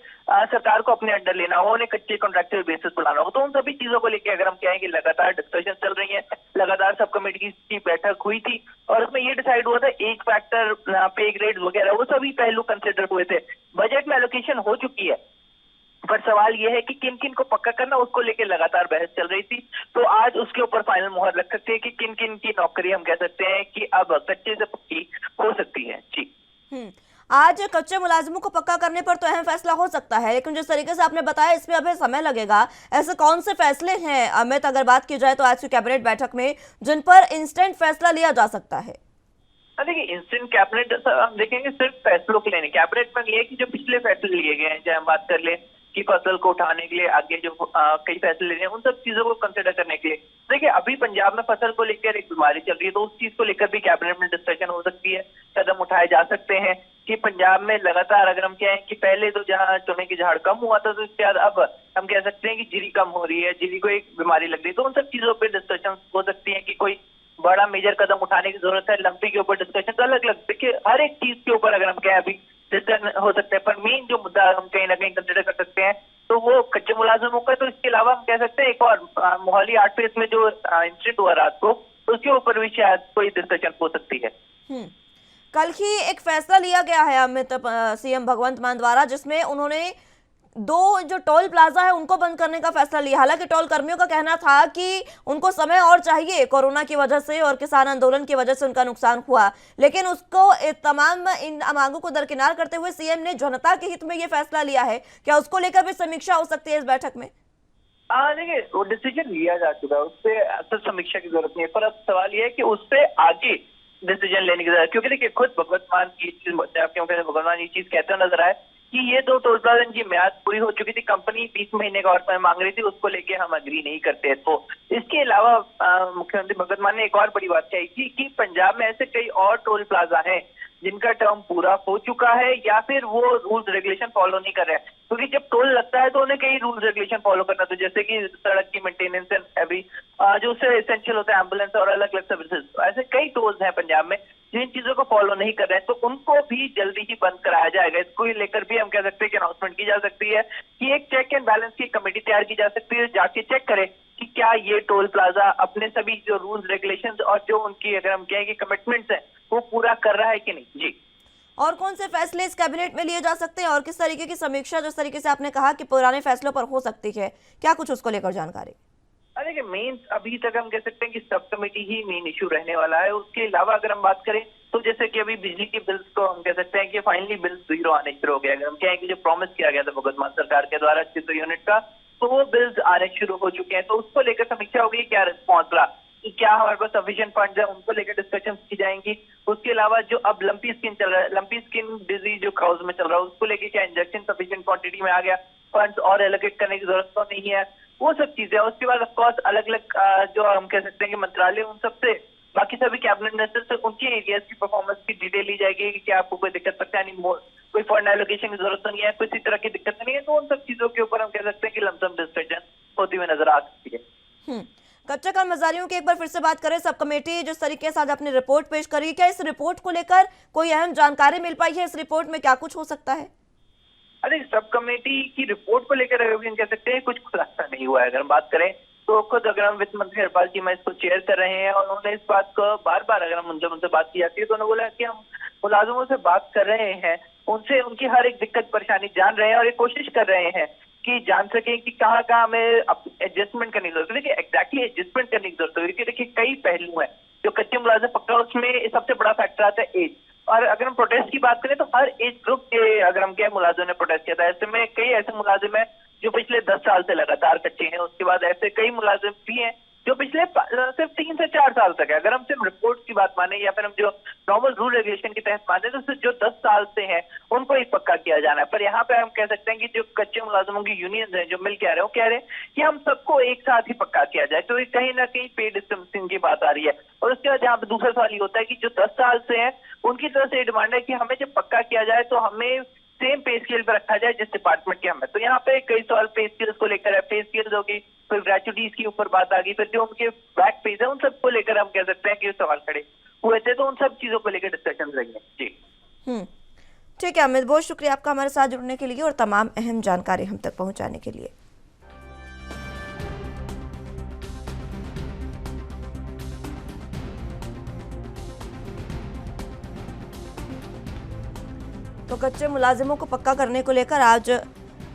सरकार को अपने अंडर लेना होगा, उन्हें कच्चे कॉन्ट्रैक्चुअल बेसिस पर लाना होगा। तो उन सभी चीजों को लेकर अगर हम कहें कि लगातार डिस्कशन चल रही है, लगातार सब कमेटी की बैठक हुई थी, और उसमें ये डिसाइड हुआ था एज फैक्टर, पे ग्रेड वगैरह, वो सभी पहलू कंसिडर हुए थे। बजट में एलोकेशन हो चुकी है, पर सवाल यह है कि किन किन को पक्का करना, उसको लेकर लगातार बहस चल रही थी। तो आज उसके ऊपर फाइनल मुहर लग सकती है कि किन किन की नौकरी हम कह सकते हैं कि अब कच्चे से पक्की हो सकती है। जी आज कच्चे मुलाजिमों को पक्का करने पर तो अहम फैसला हो सकता है, लेकिन जिस तरीके से आपने बताया इसमें अभी समय लगेगा। ऐसे कौन से फैसले हैं अमित, अगर बात की जाए तो आज की कैबिनेट बैठक में, जिन पर इंस्टेंट फैसला लिया जा सकता है? देखिए इंस्टेंट कैबिनेट हम देखेंगे सिर्फ फैसलों के लिए नहीं। कैबिनेट में ये है कि जो पिछले फैसले लिए गए हैं, चाहे हम बात कर ले कि फसल को उठाने के लिए आगे जो कई फैसले लेने हैं, उन सब चीजों को कंसिडर करने के लिए। देखिए अभी पंजाब में फसल को लेकर एक बीमारी चल रही है, तो उस चीज को लेकर भी कैबिनेट में डिस्कशन हो सकती है, कदम उठाए जा सकते हैं कि पंजाब में लगातार, अगर हम कहें कि पहले तो जहाँ चने की झाड़ कम हुआ था, तो इसके बाद अब हम कह सकते हैं कि जीरी कम हो रही है, जीरी को एक बीमारी लग रही है। तो उन सब चीजों पर डिस्कशन हो सकती है कि कोई बड़ा मेजर कदम उठाने की जरूरत है। लंपी के ऊपर डिस्कशन, तो अलग अलग देखिए हर एक चीज के ऊपर अगर हम कहें अभी डिस्कशन हो सकते हैं, पर मेन जो मुद्दा हम कहीं ना कहीं कंसिडर कर सकते हैं तो वो कच्चे मुलाजिमों का। तो इसके अलावा हम कह सकते हैं एक और मोहाली आर्ट फेस में जो इंसिडेंट हुआ रात को, उसके ऊपर भी शायद कोई डिस्कशन हो सकती है। कल ही एक फैसला लिया गया है अमित, सीएम भगवंत मान द्वारा, जिसमें उन्होंने दो जो टोल प्लाजा है उनको बंद करने का फैसला लिया। हालांकि टोल कर्मियों का कहना था कि उनको समय और चाहिए, कोरोना की वजह से और किसान आंदोलन की वजह से उनका नुकसान हुआ, लेकिन उसको तमाम इन मांगों को दरकिनार करते हुए सीएम ने जनता के हित में ये फैसला लिया है। क्या उसको लेकर भी समीक्षा हो सकती है इस बैठक में? देखिए वो डिसीजन लिया जा चुका है, उस पर असल समीक्षा की जरूरत नहीं है। पर अब सवाल यह है कि उस पर आगे डिसीजन लेने की जरूरत है, क्योंकि देखिए खुद भगवंत मान की चीज, भगवंत मान ये चीज कहते हुए नजर आए कि ये दो टोल प्लाजा की म्याद पूरी हो चुकी थी, कंपनी 20 महीने का और समय मांग रही थी, उसको लेके हम अग्री नहीं करते। तो इसके अलावा मुख्यमंत्री भगवंत मान ने एक और बड़ी बात कही थी कि पंजाब में ऐसे कई और टोल प्लाजा हैं जिनका टर्म पूरा हो चुका है, या फिर वो रूल्स रेगुलेशन फॉलो नहीं कर रहे हैं। क्योंकि जब टोल लगता है तो उन्हें कई रूल्स रेगुलेशन फॉलो करना था, जैसे कि सड़क की मेंटेनेंस एंड जो उससे एसेंशियल होता है, एम्बुलेंस और अलग अलग सर्विसेज। ऐसे कई टोल्स हैं पंजाब में जिन चीजों को फॉलो नहीं कर रहे हैं, तो उनको भी जल्दी ही बंद कराया जाएगा। इसको लेकर भी हम कह सकते हैं कि अनाउंसमेंट की जा सकती है कि एक चेक एंड बैलेंस की कमेटी तैयार की जा सकती है, जाके चेक करे कि क्या ये टोल प्लाजा अपने सभी जो रूल्स रेगुलेशंस और जो उनकी अगर हम कहें कि कमिटमेंट्स हैं वो पूरा कर रहा है कि नहीं। जी, और कौन से फैसले इस कैबिनेट में लिए जा सकते हैं और किस तरीके की समीक्षा, जिस तरीके से आपने कहा कि पुराने फैसलों पर हो सकती है, क्या कुछ उसको लेकर जानकारी? देखिए मेन अभी तक हम कह सकते हैं कि सब कमेटी ही मेन इशू रहने वाला है। उसके अलावा अगर हम बात करें तो जैसे कि अभी बिजली के बिल्स को हम कह सकते हैं कि फाइनली बिल्स 0 आने शुरू हो गए। अगर हम कहें कि जो प्रॉमिस किया गया था भगवंत मान सरकार के द्वारा 600 यूनिट का, तो वो बिल्स आने शुरू हो चुके हैं। तो उसको लेकर समीक्षा होगी, क्या रिस्पॉन्स रहा, कि क्या हमारे पास सफिशिएंट फंड्स है, उनको लेकर डिस्कशन की जाएंगी। उसके अलावा जो अब लंपी स्किन चल रहा है, लंपी स्किन डिजीज जो काउज में चल रहा है, उसको लेकर क्या इंजेक्शन सफिशिएंट क्वांटिटी में आ गया, फंड्स और एलोकेट करने की जरूरत तो नहीं है, वो सब चीजें। उसके बाद ऑफकोर्स अलग अलग जो हम कह सकते हैं कि मंत्रालय, उन सबसे बाकी सभी कैबिनेट मिनिस्टर से उनके एरियाज की परफॉर्मेंस की डिटेल ली जाएगी कि क्या आपको कोई दिक्कत परेशानी, कोई फंड एलोकेशन की जरूरत तो नहीं है, किसी तरह की दिक्कत नहीं है। तो उन सब चीजों के ऊपर हम कह सकते हैं कि लमसम डिस्कशन होती हुई नजर आ सकती है। कच्चा कर्मचारियों की एक बार फिर से बात करें, सब कमेटी जिस तरीके से आज अपनी रिपोर्ट पेश करेगी, क्या इस रिपोर्ट को लेकर कोई अहम जानकारी मिल पाई है? इस रिपोर्ट में क्या कुछ हो सकता है? अरे सब कमेटी की रिपोर्ट को लेकर अगर कह सकते हैं कुछ खुलासा नहीं हुआ है। अगर हम बात करें तो खुद अगर हम वित्त मंत्री हरपाल जी मैं इसको चेयर कर रहे हैं, और उन्होंने इस बात को बार बार अगर हम उनसे बात की जाती है तो उन्होंने बोला कि हम मुलाजिमों से बात कर रहे हैं, उनसे उनकी हर एक दिक्कत परेशानी जान रहे हैं, और ये कोशिश कर रहे हैं कि जान सके कि कहाँ कहाँ हमें एडजस्टमेंट करने की जरूरत है। देखिए एग्जैक्टली एडजस्टमेंट करने की जरूरत है, क्योंकि देखिए कई पहलू हैं जो कच्चे मुलाजिम पक्का, उसमें सबसे बड़ा फैक्टर आता है एज। और अगर हम प्रोटेस्ट की बात करें तो हर एज ग्रुप के अगर हम क्या मुलाजिम ने प्रोटेस्ट किया था। ऐसे में कई ऐसे मुलाजिम हैं जो पिछले 10 साल से लगातार कच्चे हैं। उसके बाद ऐसे कई मुलाजिम भी हैं जो पिछले सिर्फ 3 से 4 साल तक है। अगर हम सिर्फ रिपोर्ट की बात माने या फिर हम जो नॉर्मल रूल रेगुलेशन के तहत माने तो जो 10 साल से हैं उनको ही पक्का किया जाना है। पर यहाँ पे हम कह सकते हैं कि जो कच्चे मुलाजिमों की यूनियन है जो मिल के आ रहे हैं वो कह रहे हैं कि हम सबको एक साथ ही पक्का किया जाए, तो ये कहीं ना कहीं पे डिस्टेंसिंग की बात आ रही है। और उसके बाद यहाँ पे दूसरा सवाल ये होता है कि जो 10 साल से है उनकी तरफ से डिमांड है कि हमें जब पक्का किया जाए तो हमें सेम पे स्केल पर रखा जाए जिस डिपार्टमेंट के हम है। तो यहाँ पे कई सवाल पे स्केल्स को लेकर है, पे स्केल्स होगी, फिर ग्रेचुटीज के ऊपर बात आ गई, फिर जो उनके बैक पेज है उन सबको लेकर हम कह सकते हैं कि सवाल खड़े हुए थे, तो उन सब चीजों को लेकर डिस्कशन रहेंगे। जी ठीक है अमित, बहुत शुक्रिया आपका हमारे साथ जुड़ने के लिए और तमाम अहम जानकारी हम तक पहुंचाने के लिए। तो कच्चे मुलाजिमों को पक्का करने को लेकर आज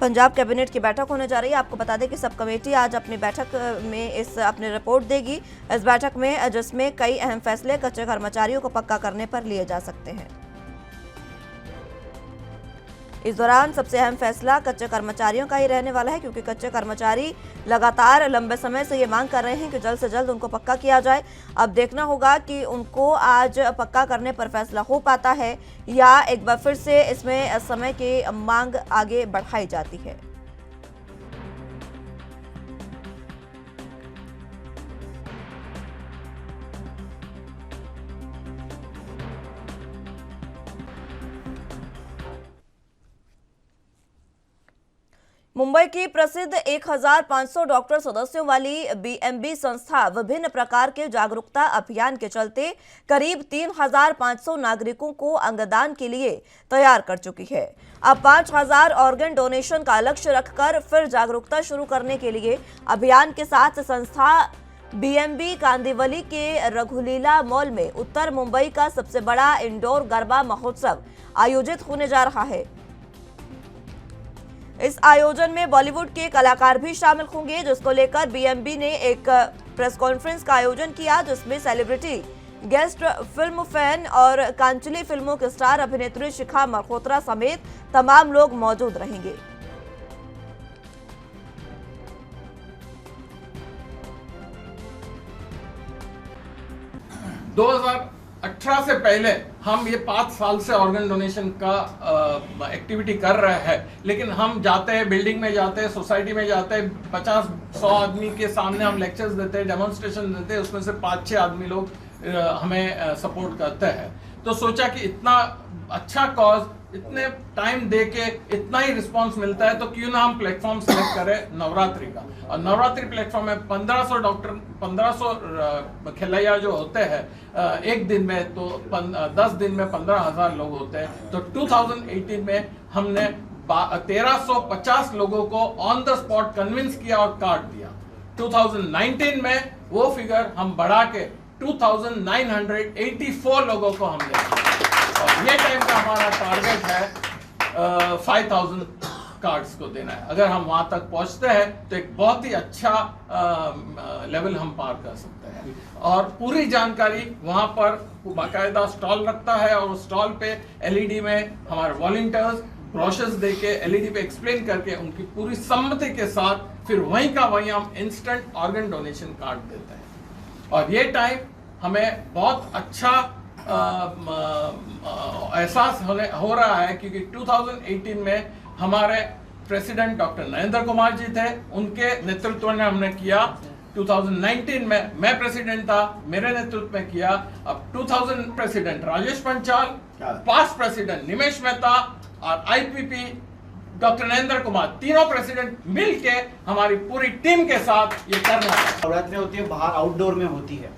पंजाब कैबिनेट की बैठक होने जा रही है। आपको बता दें कि सब कमेटी आज अपनी बैठक में अपनी रिपोर्ट देगी इस बैठक में, जिसमें कई अहम फैसले कच्चे कर्मचारियों को पक्का करने पर लिए जा सकते हैं। इस दौरान सबसे अहम फैसला कच्चे कर्मचारियों का ही रहने वाला है, क्योंकि कच्चे कर्मचारी लगातार लंबे समय से ये मांग कर रहे हैं कि जल्द से जल्द उनको पक्का किया जाए। अब देखना होगा कि उनको आज पक्का करने पर फैसला हो पाता है या एक बार फिर से इसमें समय की मांग आगे बढ़ाई जाती है। मुंबई की प्रसिद्ध 1500 डॉक्टर सदस्यों वाली बीएमबी संस्था विभिन्न प्रकार के जागरूकता अभियान के चलते करीब 3500 नागरिकों को अंगदान के लिए तैयार कर चुकी है। अब 5000 ऑर्गन डोनेशन का लक्ष्य रखकर फिर जागरूकता शुरू करने के लिए अभियान के साथ संस्था बीएमबी कांदिवली के रघुलीला मॉल में उत्तर मुंबई का सबसे बड़ा इंडोर गरबा महोत्सव आयोजित होने जा रहा है। इस आयोजन में बॉलीवुड के कलाकार भी शामिल होंगे, जिसको लेकर बीएमबी ने एक प्रेस कॉन्फ्रेंस का आयोजन किया, जिसमें सेलिब्रिटी गेस्ट, फिल्म फैन और कांचली फिल्मों के स्टार अभिनेत्री शिखा मल्होत्रा समेत तमाम लोग मौजूद रहेंगे। दो 2018 से पहले हम ये 5 साल से ऑर्गन डोनेशन का एक्टिविटी कर रहे हैं, लेकिन हम जाते हैं, बिल्डिंग में जाते हैं, सोसाइटी में जाते हैं, 50-100 आदमी के सामने हम लेक्चर्स देते हैं, डेमोन्स्ट्रेशन देते हैं, उसमें से 5-6 आदमी लोग हमें सपोर्ट करते हैं। तो सोचा कि इतना अच्छा कॉज, इतने टाइम दे के इतना ही रिस्पांस मिलता है, तो क्यों ना हम प्लेटफॉर्म सेलेक्ट करें नवरात्रि का। और नवरात्रि प्लेटफॉर्म में 1500 डॉक्टर, 1500 खिलैया जो होते हैं एक दिन में, तो 10 दिन में 15,000 लोग होते हैं। तो 2018 में हमने 1350 लोगों को ऑन द स्पॉट कन्विंस किया और कार्ड दिया। 2019 में वो फिगर हम बढ़ा के 2984 लोगों को हम देंगे, और ये टाइम का हमारा टारगेट है 5000 कार्ड्स को देना है। अगर हम वहां तक पहुंचते हैं तो एक बहुत ही अच्छा लेवल हम पार कर सकते हैं। और पूरी जानकारी वहां पर बाकायदा स्टॉल रखता है, और स्टॉल पे एलईडी में हमारे वॉलंटियर्स ब्रोशर्स देके एलईडी पे एक्सप्लेन करके उनकी पूरी सम्मति के साथ फिर वहीं का वहीं हम इंस्टेंट ऑर्गन डोनेशन कार्ड देते हैं। और ये टाइम हमें बहुत अच्छा एहसास हो रहा है, क्योंकि 2018 में हमारे प्रेसिडेंट डॉक्टर नरेंद्र कुमार जी थे, उनके नेतृत्व में हमने किया। 2019 में मैं प्रेसिडेंट था, मेरे नेतृत्व में किया। अब 2000 president Rajesh Panchal, past president Nimesh Mehta और आईपीपी डॉक्टर नरेंद्र कुमार, तीनों प्रेसिडेंट मिलके हमारी पूरी टीम के साथ ये कर रहे हैं। नवरात्रि होती है बाहर आउटडोर में होती है,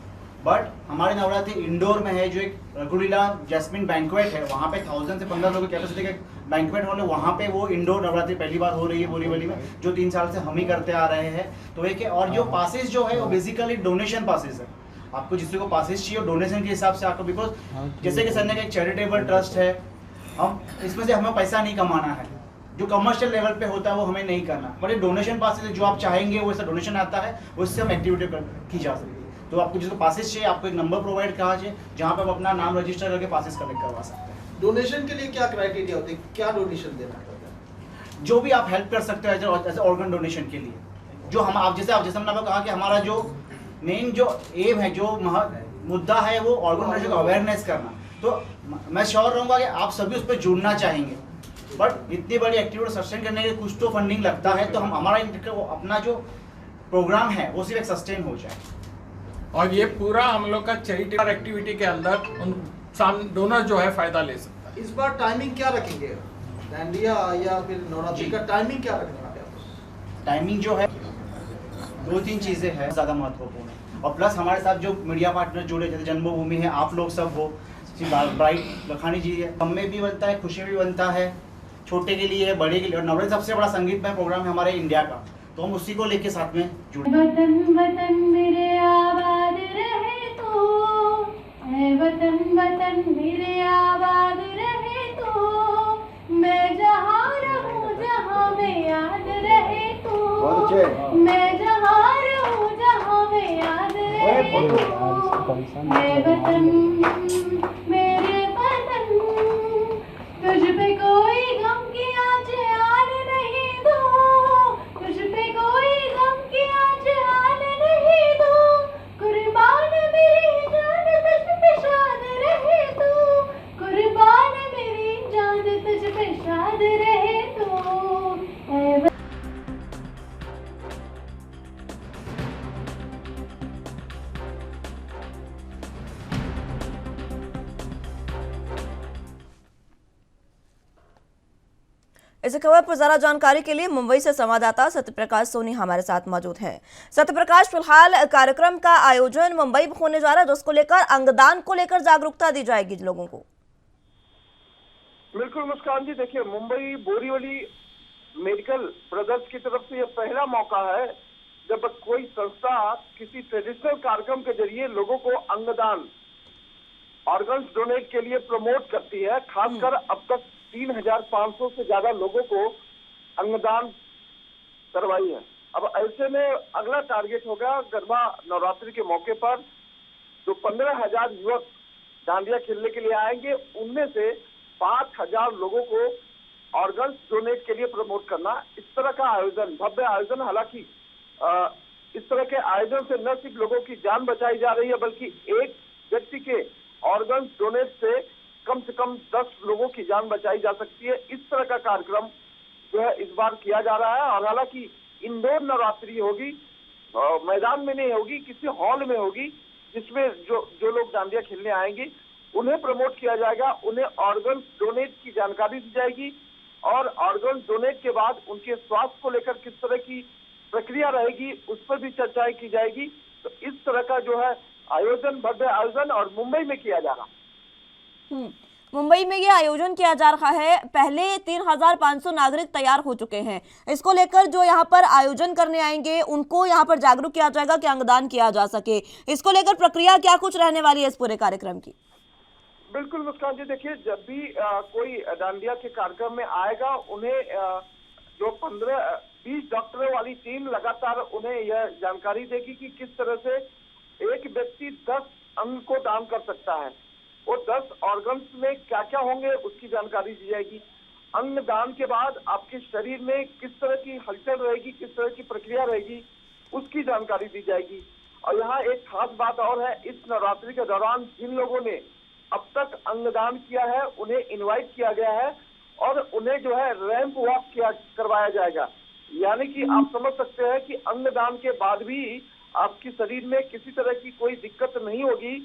बट हमारे नवरात्रि इंडोर में है, जो एक रघुलीला जैस्मिन बैंक्वेट है, वहाँ पे 1000 से 15 लोगों की कैपेसिटी का बैंक्वेट हॉल है। वहाँ पे वो इंडोर नवरात्रि पहली बार हो रही है बोरीवली में, जो 3 साल से हम ही करते आ रहे हैं। तो एक है, और जो पासेस जो है वो बेसिकली डोनेशन पासेस है। आपको जिससे को पासेस चाहिए डोनेशन के हिसाब से आपको, बिकॉज जैसे कि सर ने एक चैरिटेबल ट्रस्ट है, हम इसमें से हमें पैसा नहीं कमाना है, जो कमर्शियल लेवल पे होता है वो हमें नहीं करना, पर ये डोनेशन पासेस जो आप चाहेंगे वो ऐसा डोनेशन आता है, उससे हम एक्टिविटी की जा सकती है। तो आपको जिसको पासेस चाहिए, आपको एक नंबर प्रोवाइड करा चाहिए जहाँ पे आप अपना नाम रजिस्टर करके पासेस कलेक्ट करवा सकते हैं। डोनेशन के लिए क्या क्राइटेरिया होते हैं, क्या डोनेशन देना पड़ता है? जो भी आप हेल्प कर सकते हो एज ऑर्गन डोनेशन के लिए, जो हम आप जैसे हमने आपको कहा कि हमारा जो मेन जो एम है, जो मुद्दा है, वो ऑर्गन डोनेशन का अवेयरनेस करना। तो मैं श्योर रहूँगा कि आप सभी उस पर जुड़ना चाहेंगे, बट इतनी बड़ी एक्टिविटी सस्टेन करने के लिए कुछ तो फंडिंग लगता है, तो हम हमारा अपना जो प्रोग्राम है वो सिर्फ एक सस्टेन हो जाए। और ये पूरा हम लोग का चैरिटेबल एक्टिविटी के अंदर उन डोनर जो है फायदा ले सकता है। इस बार टाइमिंग क्या रखेंगे, डांडिया या फिर नवरात्रि का टाइमिंग क्या रखने वाले हैं आप? टाइमिंग जो है 2-3 चीज़ें हैं ज़्यादा महत्वपूर्ण है, और प्लस हमारे साथ जो मीडिया पार्टनर जुड़े, जैसे जन्मभूमि है, आप लोग सब हो, ब्राइट लखानी जी है, हम में भी बनता है, खुशी भी बनता है, छोटे के लिए है, बड़े के लिए। और नवरात्रि सबसे बड़ा संगीतमय प्रोग्राम है हमारे इंडिया का, तो हम उसी को लेके साथ में जुड़े। वतन वतन मेरे आबाद रहे तो, ऐ वतन वतन मेरे आबाद रहे तो, मैं जहाँ रहूँ जहाँ में याद रहे तो, मैं जहाँ रहूँ जहाँ में याद रहे तो, ऐ वतन मेरे वतन, तुझ पे कोई गम की आँच आने नहीं दो, तुझ पे कोई गम की आँच आने नहीं दो, कुर्बान मेरी जान तुझ पे शाद रहे तो, कुर्बान मेरी जान तुझ पे शाद रहे तो, ऐ इस खबर पर ज्यादा जानकारी के लिए मुंबई से संवाददाता सत्यप्रकाश सोनी हमारे साथ मौजूद हैं। सत्यप्रकाश, फिलहाल कार्यक्रम का आयोजन मुंबई में होने जा रहा है, जिसको लेकर अंगदान को लेकर जागरूकता दी जाएगी लोगों को। बिल्कुल मुस्कान जी, देखिए मुंबई बोरीवली मेडिकल ब्रदर्स की तरफ से यह पहला मौका है जब कोई संस्था किसी ट्रेडिशनल कार्यक्रम के जरिए लोगों को अंगदान, ऑर्गन्स डोनेट के लिए प्रमोट करती है। खासकर अब तक 3,500 से ज्यादा लोगों को अंगदान करवाई है। अब ऐसे में अगला टारगेट होगा गरबा नवरात्रि के मौके पर जो 15,000 युवक डांडिया खेलने के लिए आएंगे, उनमें से 5,000 लोगों को ऑर्गन्स डोनेट के लिए प्रमोट करना। इस तरह का आयोजन, भव्य आयोजन, हालांकि इस तरह के आयोजन से न सिर्फ लोगों की जान बचाई जा रही है, बल्कि एक व्यक्ति के ऑर्गन्स डोनेट से कम 10 लोगों की जान बचाई जा सकती है। इस तरह का कार्यक्रम जो है इस बार किया जा रहा है। और हालांकि इंडोर नवरात्रि होगी, मैदान में नहीं होगी, किसी हॉल में होगी, जिसमें जो लोग डांडिया खेलने आएंगे उन्हें प्रमोट किया जाएगा, उन्हें ऑर्गन डोनेट की जानकारी दी जाएगी और ऑर्गन डोनेट के बाद उनके स्वास्थ्य को लेकर किस तरह की प्रक्रिया रहेगी उस पर भी चर्चाएं की जाएगी। तो इस तरह का जो है आयोजन, भव्य आयोजन और मुंबई में किया जा रहा है। मुंबई में ये आयोजन किया जा रहा है। पहले 3,500 नागरिक तैयार हो चुके हैं। इसको लेकर जो यहाँ पर आयोजन करने आएंगे उनको यहाँ पर जागरूक किया जाएगा कि अंगदान किया जा सके। इसको लेकर प्रक्रिया क्या कुछ रहने वाली है इस पूरे कार्यक्रम की? बिल्कुल मुस्कान जी, देखिए जब भी कोई डांडिया के कार्यक्रम में आएगा, उन्हें जो 15-20 डॉक्टरों वाली टीम लगातार उन्हें यह जानकारी देगी कि किस तरह से एक व्यक्ति 10 अंग को दान कर सकता है। वो 10 ऑर्गन्स में क्या क्या होंगे उसकी जानकारी दी जाएगी। अंग दान के बाद आपके शरीर में किस तरह की हलचल रहेगी, किस तरह की प्रक्रिया रहेगी, उसकी जानकारी दी जाएगी। और यहाँ एक खास बात और है, इस नवरात्रि के दौरान जिन लोगों ने अब तक अंगदान किया है उन्हें इनवाइट किया गया है और उन्हें जो है रैंप वॉक करवाया जाएगा। यानी कि आप समझ सकते हैं कि अंगदान के बाद भी आपके शरीर में किसी तरह की कोई दिक्कत नहीं होगी।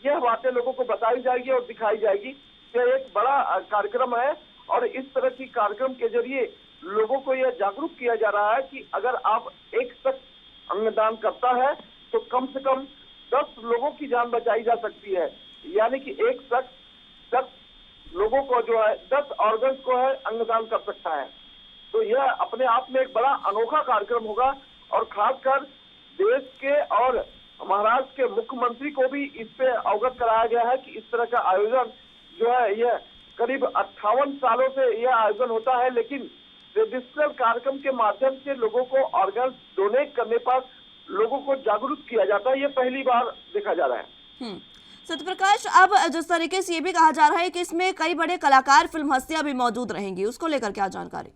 यह बातें लोगों को बताई जाएगी और दिखाई जाएगी। यह एक बड़ा कार्यक्रम है और इस तरह की कार्यक्रम के जरिए लोगों को यह जागरूक किया जा रहा है कि अगर आप एक शख्स अंगदान करता है तो कम से कम 10 लोगों की जान बचाई जा सकती है। यानी कि एक शख्स 10 लोगों को जो है 10 ऑर्गन्स को है अंगदान कर सकता है। तो यह अपने आप में एक बड़ा अनोखा कार्यक्रम होगा और खासकर देश के और महाराष्ट्र के मुख्यमंत्री को भी इस पे अवगत कराया गया है कि इस तरह का आयोजन जो है यह करीब 58 सालों से यह आयोजन होता है, लेकिन ट्रेडिशनल कार्यक्रम के माध्यम से लोगों को ऑर्गन डोनेट करने पर लोगों को जागरूक किया जाता है। ये पहली बार देखा जा रहा है। सत्यप्रकाश, अब जिस तरीके से ये भी कहा जा रहा है कि इसमें कई बड़े कलाकार, फिल्म हस्तियां भी मौजूद रहेंगी, उसको लेकर क्या जानकारी?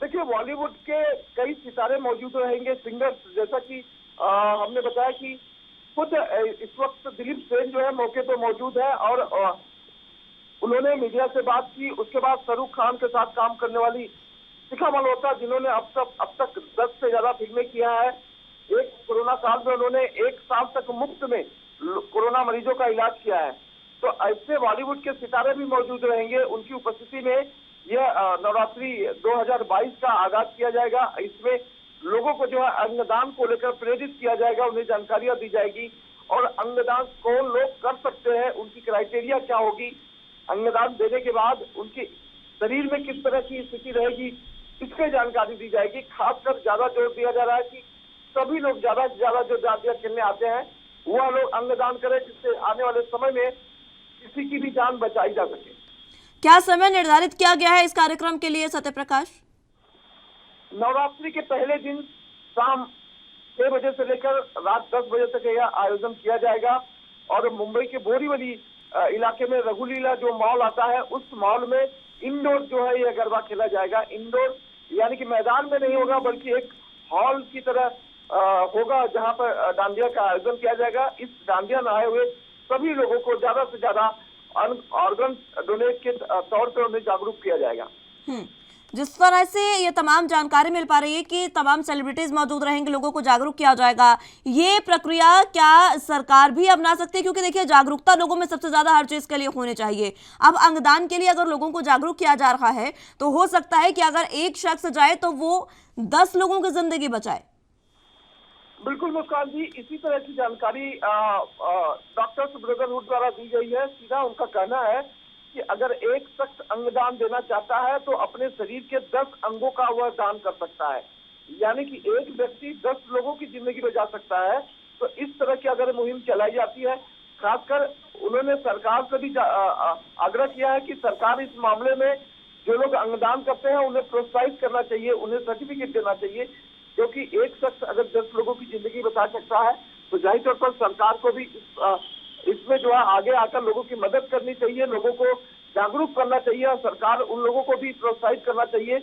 देखिए बॉलीवुड के कई सितारे मौजूद रहेंगे, सिंगर्स, जैसा कि हमने बताया कि खुद इस वक्त दिलीप सेन जो है मौके पर मौजूद है और उन्होंने मीडिया से बात की। उसके बाद शाहरुख खान के साथ काम करने वाली शिखा मल्होत्रा, जिन्होंने अब तक 10 से ज्यादा फिल्में किया है, एक कोरोना काल में उन्होंने 1 साल तक मुफ्त में कोरोना मरीजों का इलाज किया है। तो ऐसे बॉलीवुड के सितारे भी मौजूद रहेंगे। उनकी उपस्थिति में यह नवरात्रि 2022 का आगाज किया जाएगा। इसमें लोगों को जो है अंगदान को लेकर प्रेरित किया जाएगा, उन्हें जानकारियां दी जाएगी और अंगदान कौन लोग कर सकते हैं, उनकी क्राइटेरिया क्या होगी, अंगदान देने के बाद उनके शरीर में किस तरह की स्थिति रहेगी, इसकी जानकारी दी जाएगी। खासकर ज्यादा जोर दिया जा रहा है कि सभी लोग ज्यादा से ज्यादा जो डांडिया खेलने आते हैं वह लोग अंगदान करें, जिससे आने वाले समय में किसी की भी जान बचाई जा सके। क्या समय निर्धारित किया गया है इस कार्यक्रम के लिए सत्य प्रकाश? नवरात्रि के पहले दिन शाम 6 बजे से लेकर रात 10 बजे तक यह आयोजन किया जाएगा और मुंबई के बोरीवली इलाके में रघुलीला जो मॉल आता है, उस मॉल में इंडोर जो है यह गरबा खेला जाएगा। इंडोर यानी कि मैदान में नहीं होगा, बल्कि एक हॉल की तरह होगा जहां पर डांडिया का आयोजन किया जाएगा। इस डांडिया में आए हुए सभी लोगों को ज्यादा से ज्यादा ऑर्गन डोनेट के तौर पर उन्हें जागरूक किया जाएगा। जिस तरह से ये तमाम जानकारी मिल पा रही है कि तमाम सेलिब्रिटीज मौजूद रहेंगे, लोगों को जागरूक किया जाएगा, ये प्रक्रिया क्या सरकार भी अपना सकती है? क्योंकि देखिए जागरूकता लोगों में सबसे ज्यादा हर चीज के लिए होनी चाहिए। अब अंगदान के लिए अगर लोगों को जागरूक किया जा रहा है तो हो सकता है कि अगर एक शख्स जाए तो वो 10 लोगों की जिंदगी बचाए। बिल्कुल मुस्कान जी, इसी तरह की जानकारी डॉक्टर्स ब्रदरहुड द्वारा दी गई है। सीधा उनका कहना है कि अगर एक शख्स अंगदान देना चाहता है तो अपने शरीर के 10 अंगों का वह दान कर सकता है, यानी कि एक व्यक्ति 10 लोगों की जिंदगी बचा सकता है। तो इस तरह की अगर मुहिम चलाई जाती है, खासकर उन्होंने सरकार से भी आग्रह किया है कि सरकार इस मामले में जो लोग अंगदान करते हैं उन्हें प्रोत्साहित करना चाहिए, उन्हें सर्टिफिकेट देना चाहिए, क्योंकि एक शख्स अगर 10 लोगों की जिंदगी बचा सकता है तो जाहिर तौर पर सरकार को भी इसमें जो है आगे आकर लोगों की मदद करनी चाहिए, लोगों को जागरूक करना चाहिए और सरकार उन लोगों को भी प्रोत्साहित करना चाहिए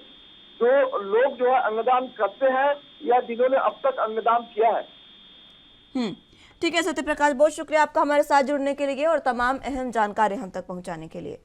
जो लोग जो है अंगदान करते हैं या जिन्होंने अब तक अंगदान किया है। ठीक है सत्य प्रकाश, बहुत शुक्रिया आपका हमारे साथ जुड़ने के लिए और तमाम अहम जानकारी हम तक पहुंचाने के लिए।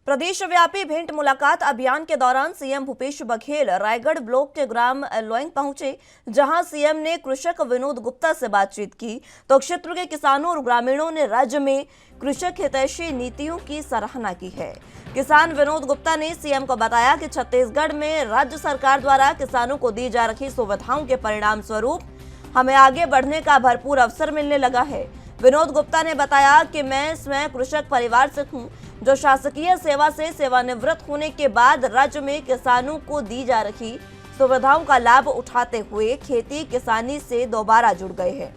प्रदेश व्यापी भेंट मुलाकात अभियान के दौरान सीएम भूपेश बघेल रायगढ़ ब्लॉक के ग्राम लोइंग पहुंचे, जहां सीएम ने कृषक विनोद गुप्ता से बातचीत की तो क्षेत्र के किसानों और ग्रामीणों ने राज्य में कृषक हितैषी नीतियों की सराहना की है। किसान विनोद गुप्ता ने सीएम को बताया कि छत्तीसगढ़ में राज्य सरकार द्वारा किसानों को दी जा रही सुविधाओं के परिणाम स्वरूप हमें आगे बढ़ने का भरपूर अवसर मिलने लगा है। विनोद गुप्ता ने बताया कि मैं स्वयं कृषक परिवार से हूं, जो शासकीय सेवा से सेवानिवृत्त होने के बाद राज्य में किसानों को दी जा रही सुविधाओं का लाभ उठाते हुए खेती किसानी से दोबारा जुड़ गए हैं।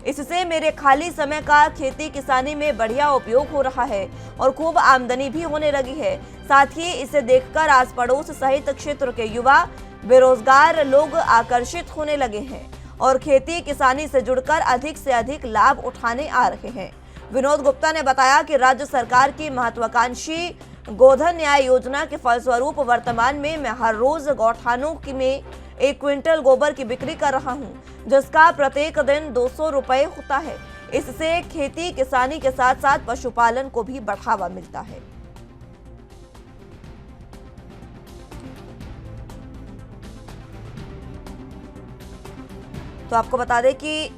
इससे मेरे खाली समय का खेती किसानी में बढ़िया उपयोग हो रहा है और खूब आमदनी भी होने लगी है। साथ ही इसे देखकर आस पड़ोस सहित क्षेत्र के युवा बेरोजगार लोग आकर्षित होने लगे हैं और खेती किसानी से जुड़कर अधिक से अधिक लाभ उठाने आ रहे हैं। विनोद गुप्ता ने बताया कि राज्य सरकार की महत्वाकांक्षी गोधन न्याय योजना के फलस्वरूप वर्तमान में मैं हर रोज गौठानों में 1 क्विंटल गोबर की बिक्री कर रहा हूं, जिसका प्रत्येक दिन 200 रुपए होता है। इससे खेती किसानी के साथ साथ पशुपालन को भी बढ़ावा मिलता है। तो आपको बता दें कि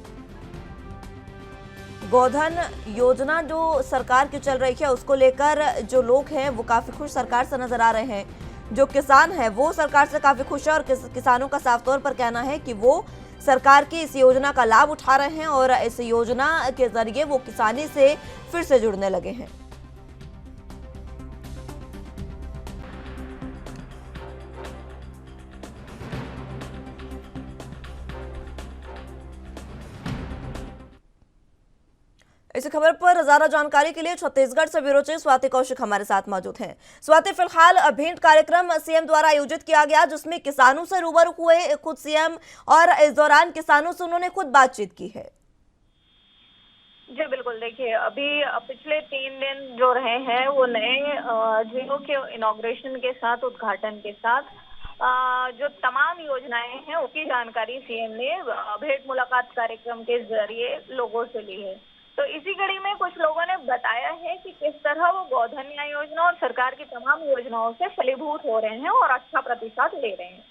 गोधन योजना जो सरकार की चल रही है उसको लेकर जो लोग हैं वो काफी खुश सरकार से नजर आ रहे हैं। जो किसान है वो सरकार से काफी खुश है और किसानों का साफ तौर पर कहना है कि वो सरकार की इस योजना का लाभ उठा रहे हैं और इस योजना के जरिए वो किसानी से फिर से जुड़ने लगे हैं। इस खबर पर ज्यादा जानकारी के लिए छत्तीसगढ़ से ब्यूरो चीफ स्वाति कौशिक हमारे साथ मौजूद हैं। स्वाति, फिलहाल भेंट कार्यक्रम सीएम द्वारा आयोजित किया गया जिसमें किसानों से रूबरू हुए खुद सीएम और इस दौरान किसानों से उन्होंने खुद बातचीत की है। जी बिल्कुल, देखिए अभी पिछले 3 दिन जो रहे हैं वो नए जिलों के इनॉग्रेशन के साथ, उद्घाटन के साथ जो तमाम योजनाएं हैं उसकी जानकारी सीएम ने भेंट मुलाकात कार्यक्रम के जरिए लोगों से ली है। तो इसी कड़ी में कुछ लोगों ने बताया है कि किस तरह वो गोधन न्याय योजना और सरकार की तमाम योजनाओं से फलीभूत हो रहे हैं और अच्छा प्रतिसाद ले रहे हैं।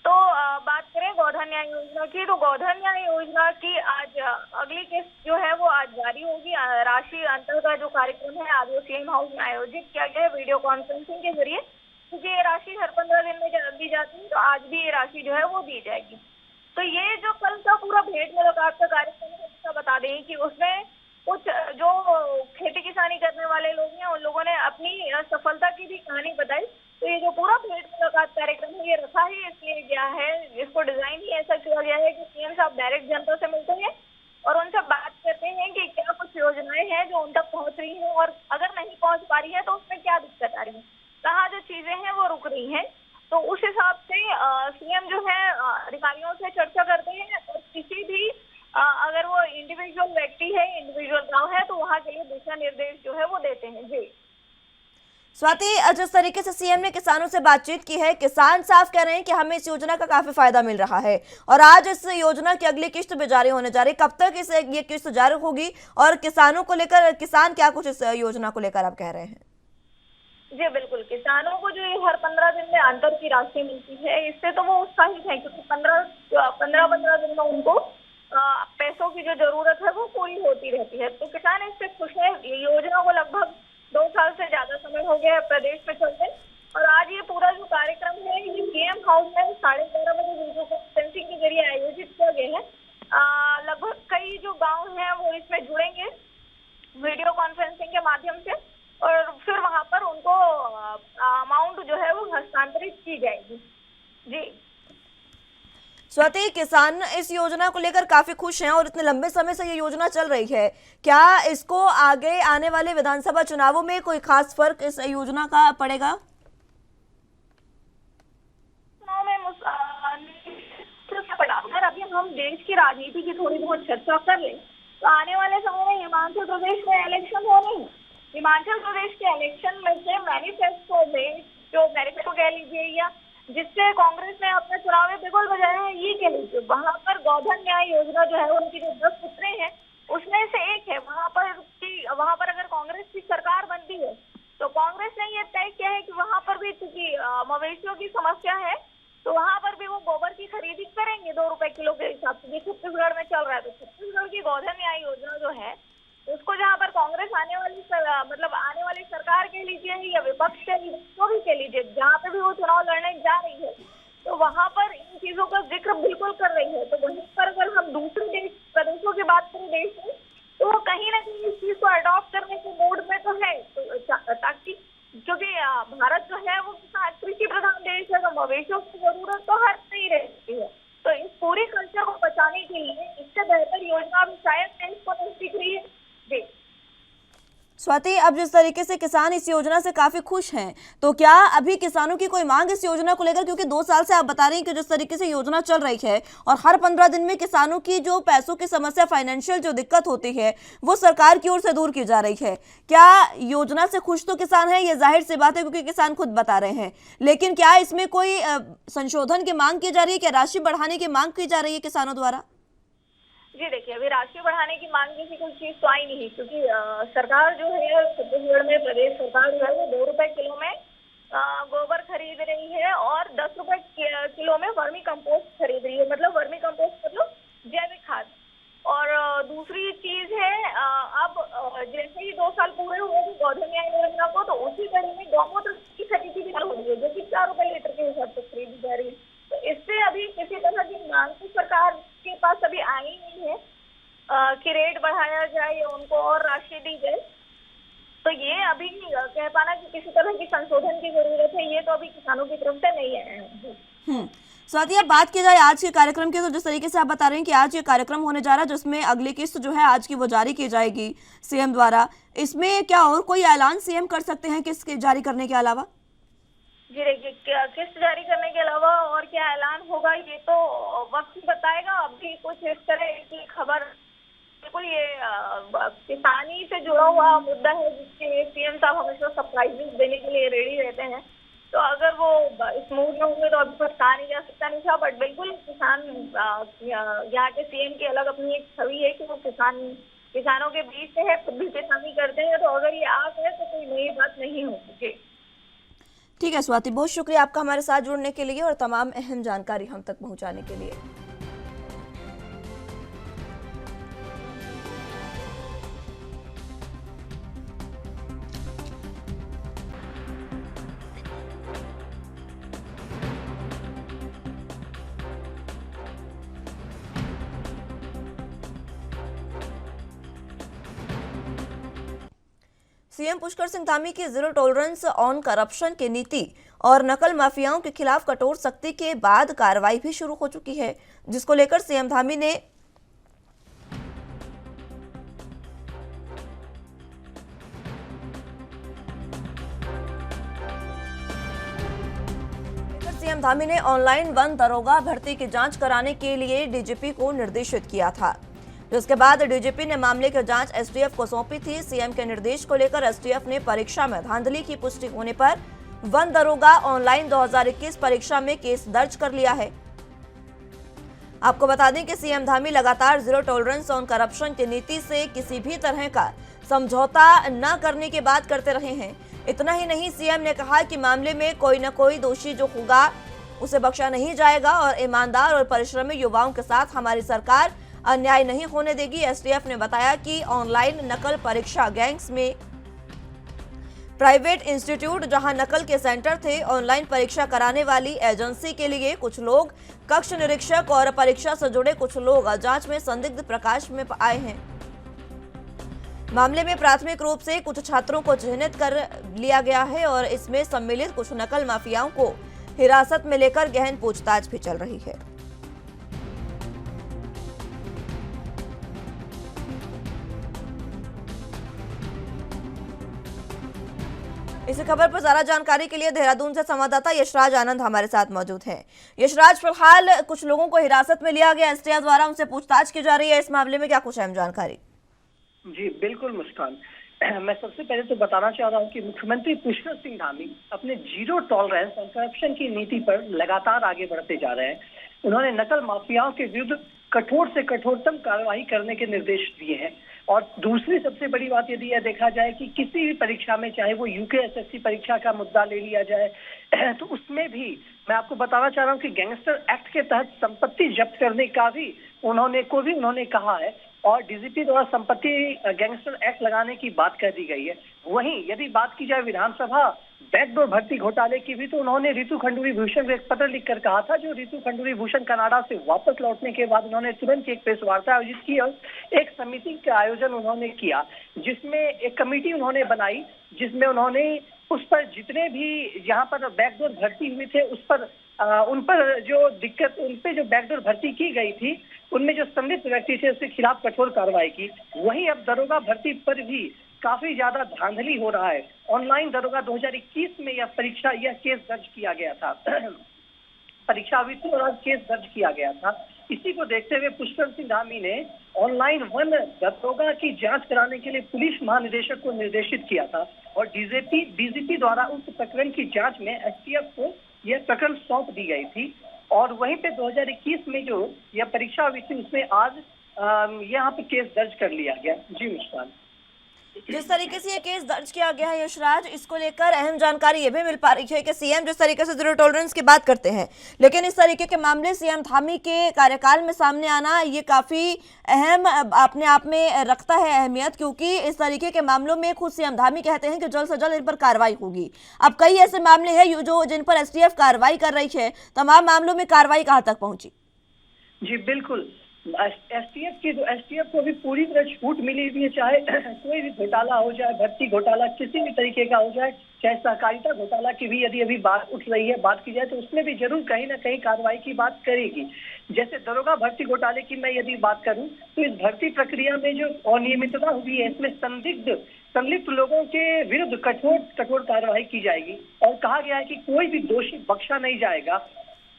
तो बात करें गोधन न्याय योजना की, तो गोधन न्याय योजना की आज अगली किस्त जो है वो आज जारी होगी। राशि अंतर का जो कार्यक्रम है आज वो सीएम हाउस में आयोजित किया गया है वीडियो कॉन्फ्रेंसिंग के जरिए, क्योंकि ये राशि हर 15 दिन में दी जाती है, तो आज भी ये राशि जो है वो दी जाएगी। तो ये जो कल का पूरा भेंट मुलाकात का कार्यक्रम है उसका बता दें कि उसमें कुछ जो खेती किसानी करने वाले लोग हैं उन लोगों ने अपनी सफलता की भी कहानी बताई। तो ये जो पूरा भेंट मुलाकात कार्यक्रम है ये रखा ही इसलिए गया है, इसको डिजाइन ही ऐसा किया गया है कि सीएम साहब डायरेक्ट जनता से मिलते हैं और उनसे बात करते हैं कि क्या कुछ योजनाएं हैं जो उन तक पहुंच रही हैं और अगर नहीं पहुंच पा रही है तो उसमें क्या दिक्कत आ रही है, कहाँ जो चीजें हैं वो रुक रही हैं। तो उस हिसाब से सीएम जो है अधिकारियों से चर्चा करते हैं और किसी भी अगर वो इंडिविजुअल व्यक्ति है, इंडिविजुअल गांव है, तो वहाँ के लिए दिशा निर्देश जो है वो देते हैं। जी स्वाति, जिस तरीके से सीएम ने किसानों से बातचीत की है, किसान साफ कह रहे हैं कि हमें इस योजना का काफी फायदा मिल रहा है और आज इस योजना की अगली किस्त भी जारी होने जा रही है। कब तक ये किस्त जारी होगी और किसानों को लेकर किसान क्या कुछ इस योजना को लेकर आप कह रहे हैं? जी बिल्कुल, किसानों को जो ये हर 15 दिन में अंतर की राशि मिलती है इससे तो वो उत्साहित है, क्योंकि 15 दिन में उनको पैसों की जो जरूरत है वो पूरी होती रहती है। तो किसान इससे खुश है। ये योजना को लगभग 2 साल से ज्यादा समय हो गया है प्रदेश में चलते और आज ये पूरा जो कार्यक्रम है ये सीएम हाउस में 11:30 बजे वीडियो कॉन्फ्रेंसिंग के जरिए आयोजित किया गया है। लगभग कई जो गाँव हैं वो इसमें जुड़ेंगे वीडियो कॉन्फ्रेंसिंग के माध्यम से और फिर वहां पर उनको अमाउंट जो है वो हस्तांतरित की जाएगी। जी स्वाति, किसान इस योजना को लेकर काफी खुश हैं और इतने लंबे समय से ये योजना चल रही है। क्या इसको आगे आने वाले विधानसभा चुनावों में कोई खास फर्क इस योजना का पड़ेगा? अगर अभी हम देश की राजनीति की थोड़ी बहुत चर्चा कर लें तो आने वाले समय में हिमाचल प्रदेश में इलेक्शन होने हैं। हिमाचल प्रदेश के इलेक्शन में से मैनिफेस्टो में जो मैनिफेस्टो कह लीजिए या जिससे कांग्रेस ने अपने चुनावी बिगुल बजाया है ये कह लीजिए, वहाँ पर गोधन न्याय योजना जो है उनकी जो 10 सूत्रें हैं उसमें से एक है। वहाँ पर अगर कांग्रेस की सरकार बनती है तो कांग्रेस ने ये तय किया है कि वहाँ पर भी क्योंकि मवेशियों की समस्या है तो वहाँ पर भी वो गोबर की खरीदी करेंगे 2 रुपए किलो के हिसाब से। ये छत्तीसगढ़ में चल रहा है। तो छत्तीसगढ़ की गोधन न्याय योजना जो है उसको जहाँ पर कांग्रेस आने वाली सरकार कह लीजिए या विपक्ष कह लीजिए, जो भी कह लीजिए, जहाँ पे भी वो चुनाव लड़ने जा रही है तो वहाँ पर इन चीजों का जिक्र बिल्कुल कर रही है। तो वहीं पर अगर हम दूसरे प्रदेशों की बात करें देश में तो वो कहीं ना कहीं इस चीज को अडॉप्ट करने के मूड में तो है, तो ताकि क्योंकि भारत जो है वो कृषि प्रधान देश है तो मवेशियों की जरूरत तो हर नहीं रहती है। तो इस पूरी कल्चर को बचाने के लिए इससे बेहतर योजना भी शायद नहीं इसको नहीं दिख रही है। जी स्वाति, अब जिस तरीके से किसान इस योजना से काफी खुश हैं, तो क्या अभी किसानों की कोई मांग इस योजना को लेकर, क्योंकि 2 साल से आप बता रहे हैं कि जिस तरीके से योजना चल रही है और हर 15 दिन में किसानों की जो पैसों की समस्या, फाइनेंशियल जो दिक्कत होती है वो सरकार की ओर से दूर की जा रही है। क्या योजना से खुश तो किसान है, ये जाहिर सी बात है क्योंकि किसान खुद बता रहे हैं, लेकिन क्या इसमें कोई संशोधन की मांग की जा रही है, क्या राशि बढ़ाने की मांग की जा रही है किसानों द्वारा? जी देखिए, अभी राशि बढ़ाने की मांग की कोई चीज तो आई नहीं, क्योंकि सरकार जो है छत्तीसगढ़ में प्रदेश सरकार जो है वो 2 रुपए किलो में गोबर खरीद रही है और 10 रुपए किलो में वर्मी कंपोस्ट खरीद रही है। मतलब वर्मी कंपोस्ट मतलब जैविक खाद। और दूसरी चीज है अब जैसे ही 2 साल पूरे हुए थे गोधन न्याय योजना को, तो उसी कड़ी में गौमूत्र की खरीदी भी हो रही है जो कि 4 रुपए लीटर के हिसाब से खरीदी जा रही है। तो इससे अभी किसी तरह की मांग तो सरकार के पास अभी आई नहीं है कि रेट बढ़ाया जाए या उनको और राशि दी जाए। तो ये अभी कह पाना कि किसी तरह की संशोधन की जरूरत है, ये तो अभी किसानों की तरफ से नहीं है। स्वाति, अब बात की जाए आज के कार्यक्रम की, तो जिस तरीके से आप बता रहे हैं कि आज ये कार्यक्रम होने जा रहा है जिसमें अगली किस्त जो है आज की वो जारी की जाएगी सीएम द्वारा, इसमें क्या और कोई ऐलान सीएम कर सकते हैं किस्त जारी करने के अलावा? जी देखिए, किस्त जारी करने के अलावा और क्या ऐलान होगा ये तो वक्त ही बताएगा। अभी कुछ इस तरह की खबर बिल्कुल ये किसानी से जुड़ा हुआ मुद्दा है जिसके लिए सीएम साहब हमेशा सरप्राइजेस देने के लिए रेडी रहते हैं। तो अगर वो इस मूड में होंगे तो अभी कुछ कहा नहीं जा सकता नहीं था, बट बिल्कुल किसान यहाँ के सीएम की अलग अपनी एक छवि है कि वो किसानों के बीच से है, खुद भी किसानी करते हैं। तो अगर ये आ गए तो कोई नई बात नहीं होगी। ठीक है स्वाति, बहुत शुक्रिया आपका हमारे साथ जुड़ने के लिए और तमाम अहम जानकारी हम तक पहुंचाने के लिए। सीएम पुष्कर सिंह धामी की जीरो टॉलरेंस ऑन करप्शन की नीति और नकल माफियाओं के खिलाफ कठोर सख्ती के बाद कार्रवाई भी शुरू हो चुकी है, जिसको लेकर सीएम धामी ने ऑनलाइन वन दरोगा भर्ती की जांच कराने के लिए डीजीपी को निर्देशित किया था, जिसके बाद डीजीपी ने मामले की जांच एसटीएफ को सौंपी थी। सीएम के निर्देश को लेकर एसटीएफ ने परीक्षा में धांधली की पुष्टि होने पर वन दरोगा ऑनलाइन 2021 परीक्षा में केस दर्ज कर लिया है। आपको बता दें कि सीएम धामी लगातार जीरो टॉलरेंस ऑन करप्शन की नीति से किसी भी तरह का समझौता न करने की बात करते रहे हैं। इतना ही नहीं, सीएम ने कहा कि मामले में कोई न कोई दोषी जो होगा उसे बख्शा नहीं जाएगा और ईमानदार और परिश्रमी युवाओं के साथ हमारी सरकार अन्याय नहीं होने देगी। एसटीएफ ने बताया कि ऑनलाइन नकल परीक्षा गैंग्स में प्राइवेट इंस्टीट्यूट जहां नकल के सेंटर थे, ऑनलाइन परीक्षा कराने वाली एजेंसी के लिए कुछ लोग, कक्ष निरीक्षक और परीक्षा से जुड़े कुछ लोग जांच में संदिग्ध प्रकाश में आए हैं। मामले में प्राथमिक रूप से कुछ छात्रों को चिन्हित कर लिया गया है और इसमें सम्मिलित कुछ नकल माफियाओं को हिरासत में लेकर गहन पूछताछ भी चल रही है। इसी खबर पर ज्यादा जानकारी के लिए देहरादून से संवाददाता यशराज आनंद हमारे साथ मौजूद हैं। यशराज, फिलहाल कुछ लोगों को हिरासत में लिया गया, एसटीएफ द्वारा उनसे पूछताछ की जा रही है। इस मामले में क्या कुछ अहम जानकारी? जी बिल्कुल मुस्कान, मैं सबसे पहले तो बताना चाह रहा हूं कि मुख्यमंत्री पुष्कर सिंह धामी अपने जीरो टॉलरेंस और करप्शन की नीति पर लगातार आगे बढ़ते जा रहे हैं। उन्होंने नकल माफियाओं के विरुद्ध कठोर से कठोरतम कार्रवाई करने के निर्देश दिए हैं। और दूसरी सबसे बड़ी बात यदि यह देखा जाए कि किसी भी परीक्षा में, चाहे वो यूकेएसएससी परीक्षा का मुद्दा ले लिया जाए, तो उसमें भी मैं आपको बताना चाह रहा हूं कि गैंगस्टर एक्ट के तहत संपत्ति जब्त करने का भी उन्होंने कहा है और डीजीपी द्वारा संपत्ति गैंगस्टर एक्ट लगाने की बात कर दी गई है। वहीं यदि बात की जाए विधानसभा बैकडोर भर्ती घोटाले की भी, तो उन्होंने रितु खंडूरी भूषण को एक पत्र लिखकर कहा था। जो रितु खंडूरी भूषण कनाडा से वापस लौटने के बाद उन्होंने तुरंत एक प्रेस वार्ता आयोजित की और एक समिति का आयोजन उन्होंने किया, जिसमें एक कमेटी उन्होंने बनाई, जिसमें उन्होंने उस पर जितने भी यहाँ पर बैकडोर भर्ती हुए थे उस पर उन पर जो दिक्कत, उन पे जो बैकडोर भर्ती की गई थी, उनमें जो संदिग्ध व्यक्ति थे उसके खिलाफ कठोर कार्रवाई की। वहीं अब दरोगा भर्ती पर भी काफी ज्यादा धांधली हो रहा है। ऑनलाइन दरोगा 2021 में यह केस दर्ज किया गया था। परीक्षा हुई थी और आज केस दर्ज किया गया था। इसी को देखते हुए पुष्कर सिंह धामी ने ऑनलाइन वन दरोगा की जांच कराने के लिए पुलिस महानिदेशक को निर्देशित किया था और डीजीपी द्वारा उस प्रकरण की जांच में एसटीएफ को यह प्रकरण सौंप दी गई थी। और वहीं पे 2021 में जो यह परीक्षा हुई थी उसमें आज यहाँ पे केस दर्ज कर लिया गया। जी मुस्कान, जिस तरीके से ये केस दर्ज किया गया है यशराज, इसको लेकर अहम जानकारी ये भी मिल पा रही है कि सीएम जिस तरीके से जीरो टॉलरेंस की बात करते हैं, लेकिन इस तरीके के मामले सीएम धामी के कार्यकाल में सामने आना ये काफी अहम अपने आप में रखता है अहमियत, क्योंकि इस तरीके के मामलों में खुद सीएम धामी कहते हैं कि जल्द से जल्द इन पर कार्रवाई होगी। अब कई ऐसे मामले हैं जो जिन पर एसटीएफ कार्रवाई कर रही है, तमाम मामलों में कार्रवाई कहाँ तक पहुंची? जी बिल्कुल, एसटीएफ को भी पूरी तरह छूट मिली हुई है। चाहे कोई भी घोटाला हो जाए, भर्ती घोटाला किसी भी तरीके का हो जाए, चाहे सहकारिता घोटाला की भी यदि अभी बात उठ रही है, बात की जाए तो उसमें भी जरूर कहीं ना कहीं कार्रवाई की बात करेगी। जैसे दरोगा भर्ती घोटाले की मैं यदि बात करूं तो इस भर्ती प्रक्रिया में जो अनियमितता हुई है, इसमें संलिप्त लोगों के विरुद्ध कठोर कार्रवाई की जाएगी और कहा गया है कि कोई भी दोषी बख्शा नहीं जाएगा।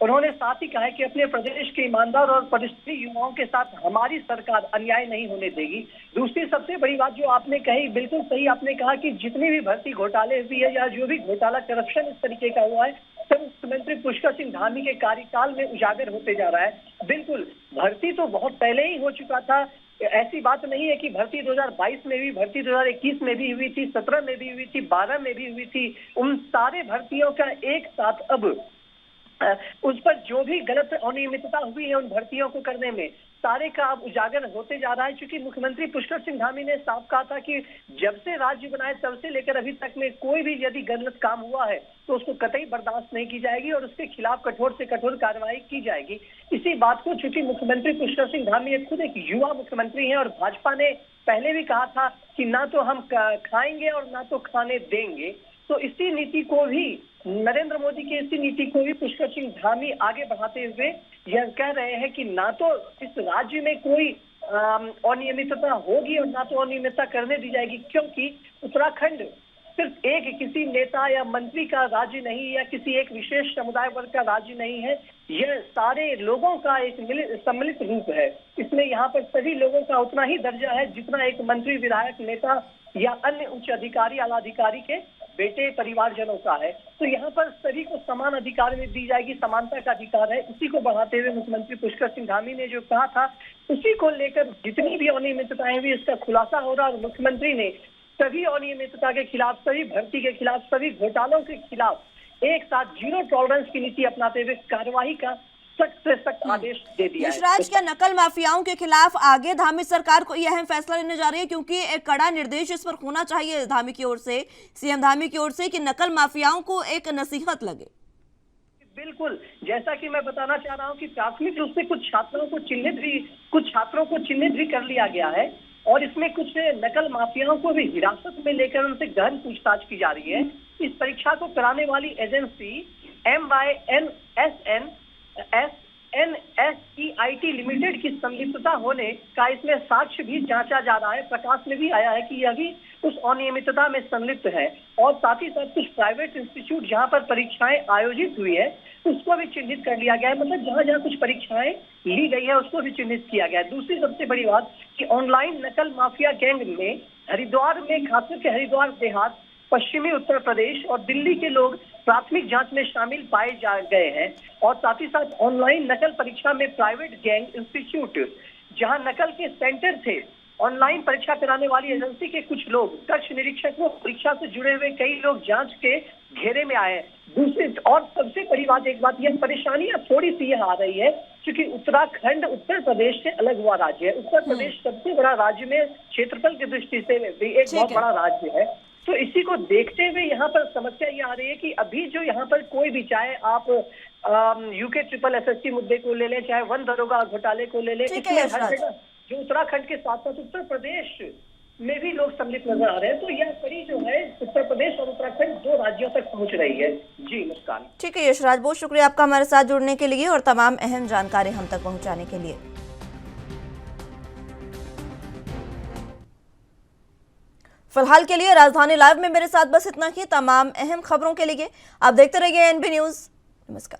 उन्होंने साथ ही कहा है कि अपने प्रदेश के ईमानदार और परिश्रमी युवाओं के साथ हमारी सरकार अन्याय नहीं होने देगी। दूसरी सबसे बड़ी बात जो आपने कही, बिल्कुल सही आपने कहा कि जितनी भी भर्ती घोटाले हुई है या जो भी घोटाला करप्शन इस तरीके का हुआ है, सब मुख्यमंत्री पुष्कर सिंह धामी के कार्यकाल में उजागर होते जा रहा है। बिल्कुल भर्ती तो बहुत पहले ही हो चुका था, ऐसी बात नहीं है कि भर्ती 2022 में भी, भर्ती 2021 में भी हुई थी, 17 में भी हुई थी, 12 में भी हुई थी। उन सारे भर्तियों का एक साथ अब उस पर जो भी गलत अनियमितता हुई है उन भर्तियों को करने में, सारे का अब उजागर होते जा रहा है। क्योंकि मुख्यमंत्री पुष्कर सिंह धामी ने साफ कहा था कि जब से राज्य बनाए तब से लेकर अभी तक में कोई भी यदि गलत काम हुआ है तो उसको कतई बर्दाश्त नहीं की जाएगी और उसके खिलाफ कठोर से कठोर कार्रवाई की जाएगी। इसी बात को चूंकि मुख्यमंत्री पुष्कर सिंह धामी खुद एक युवा मुख्यमंत्री हैं और भाजपा ने पहले भी कहा था कि ना तो हम खाएंगे और ना तो खाने देंगे, तो इसी नीति को भी, नरेंद्र मोदी की इसी नीति को भी पुष्कर सिंह धामी आगे बढ़ाते हुए यह कह रहे हैं कि ना तो इस राज्य में कोई अनियमितता होगी और ना तो अनियमितता करने दी जाएगी। क्योंकि उत्तराखंड सिर्फ एक किसी नेता या मंत्री का राज्य नहीं या किसी एक विशेष समुदाय वर्ग का राज्य नहीं है, यह सारे लोगों का एक सम्मिलित रूप है। इसमें यहाँ पर सभी लोगों का उतना ही दर्जा है जितना एक मंत्री, विधायक, नेता या अन्य उच्च अधिकारी, आला अधिकारी के बेटे, परिवारजनों का है। तो यहाँ पर सभी को समान अधिकार में दी जाएगी, समानता का अधिकार है। इसी को बढ़ाते हुए मुख्यमंत्री पुष्कर सिंह धामी ने जो कहा था, उसी को लेकर जितनी भी अनियमितताएं हुई इसका खुलासा हो रहा है। और मुख्यमंत्री ने सभी अनियमितता के खिलाफ, सभी भर्ती के खिलाफ, सभी घोटालों के खिलाफ एक साथ जीरो टॉलरेंस की नीति अपनाते हुए कार्रवाई का सख्त से सख्त आदेश दे दिया है। यशराज, क्या नकल माफियाओं के खिलाफ आगे धामी सरकार को यह अहम फैसला लेने जा रही है? क्योंकि एक कड़ा निर्देश इस पर होना चाहिए धामी की ओर से, सीएम धामी की ओर से, कि नकल माफियाओं को एक नसीहत लगे। बिल्कुल, जैसा कि मैं बताना चाह रहा हूं कि प्राथमिक रूप से कुछ छात्रों को चिन्हित भी कर लिया गया है और इसमें कुछ नकल माफियाओं को भी हिरासत में लेकर उनसे गहन पूछताछ की जा रही है। इस परीक्षा को कराने वाली एजेंसी MYNSEIT लिमिटेड की संलिप्तता होने का इसमें साक्ष्य भी जांचा जा रहा है। प्रकाश में भी आया है कि यह भी उस अनियमितता में संलिप्त है और साथ ही साथ कुछ प्राइवेट इंस्टीट्यूट जहां पर परीक्षाएं आयोजित हुई है उसको भी चिन्हित कर लिया गया है। मतलब जहां जहां कुछ परीक्षाएं ली गई है उसको भी चिन्हित किया गया है। दूसरी सबसे बड़ी बात कि ऑनलाइन नकल माफिया गैंग में हरिद्वार में, खासकर के हरिद्वार देहात, पश्चिमी उत्तर प्रदेश और दिल्ली के लोग प्राथमिक जांच में शामिल पाए जा गए हैं। और साथ ही साथ ऑनलाइन नकल परीक्षा में प्राइवेट गैंग इंस्टीट्यूट जहां नकल के सेंटर थे, ऑनलाइन परीक्षा कराने वाली एजेंसी के कुछ लोग, कक्ष निरीक्षक व परीक्षा से जुड़े हुए कई लोग जांच के घेरे में आए। दूसरी और सबसे बड़ी बात, एक बात, यह परेशानियां थोड़ी सी यह आ रही है क्योंकि उत्तराखंड उत्तर प्रदेश से अलग हुआ राज्य है। उत्तर प्रदेश सबसे बड़ा राज्य में क्षेत्रफल की दृष्टि से भी एक बहुत बड़ा राज्य है। तो इसी को देखते हुए यहाँ पर समस्या ये आ रही है कि अभी जो यहाँ पर कोई भी, चाहे आप यूके ट्रिपल SST मुद्दे को ले लें, चाहे वन दरोगा घोटाले को ले लें, इसमें हर जगह जो उत्तराखंड के साथ साथ उत्तर प्रदेश में भी लोग सम्मिलित नजर आ रहे हैं। तो यह कड़ी जो है उत्तर प्रदेश और उत्तराखंड दो राज्यों तक पहुंच रही है। जी मुस्कान। ठीक है यशराज, बहुत शुक्रिया आपका हमारे साथ जुड़ने के लिए और तमाम अहम जानकारी हम तक पहुंचाने के लिए। फिलहाल के लिए राजधानी लाइव में मेरे साथ बस इतना ही। तमाम अहम खबरों के लिए आप देखते रहिए NB न्यूज। नमस्कार।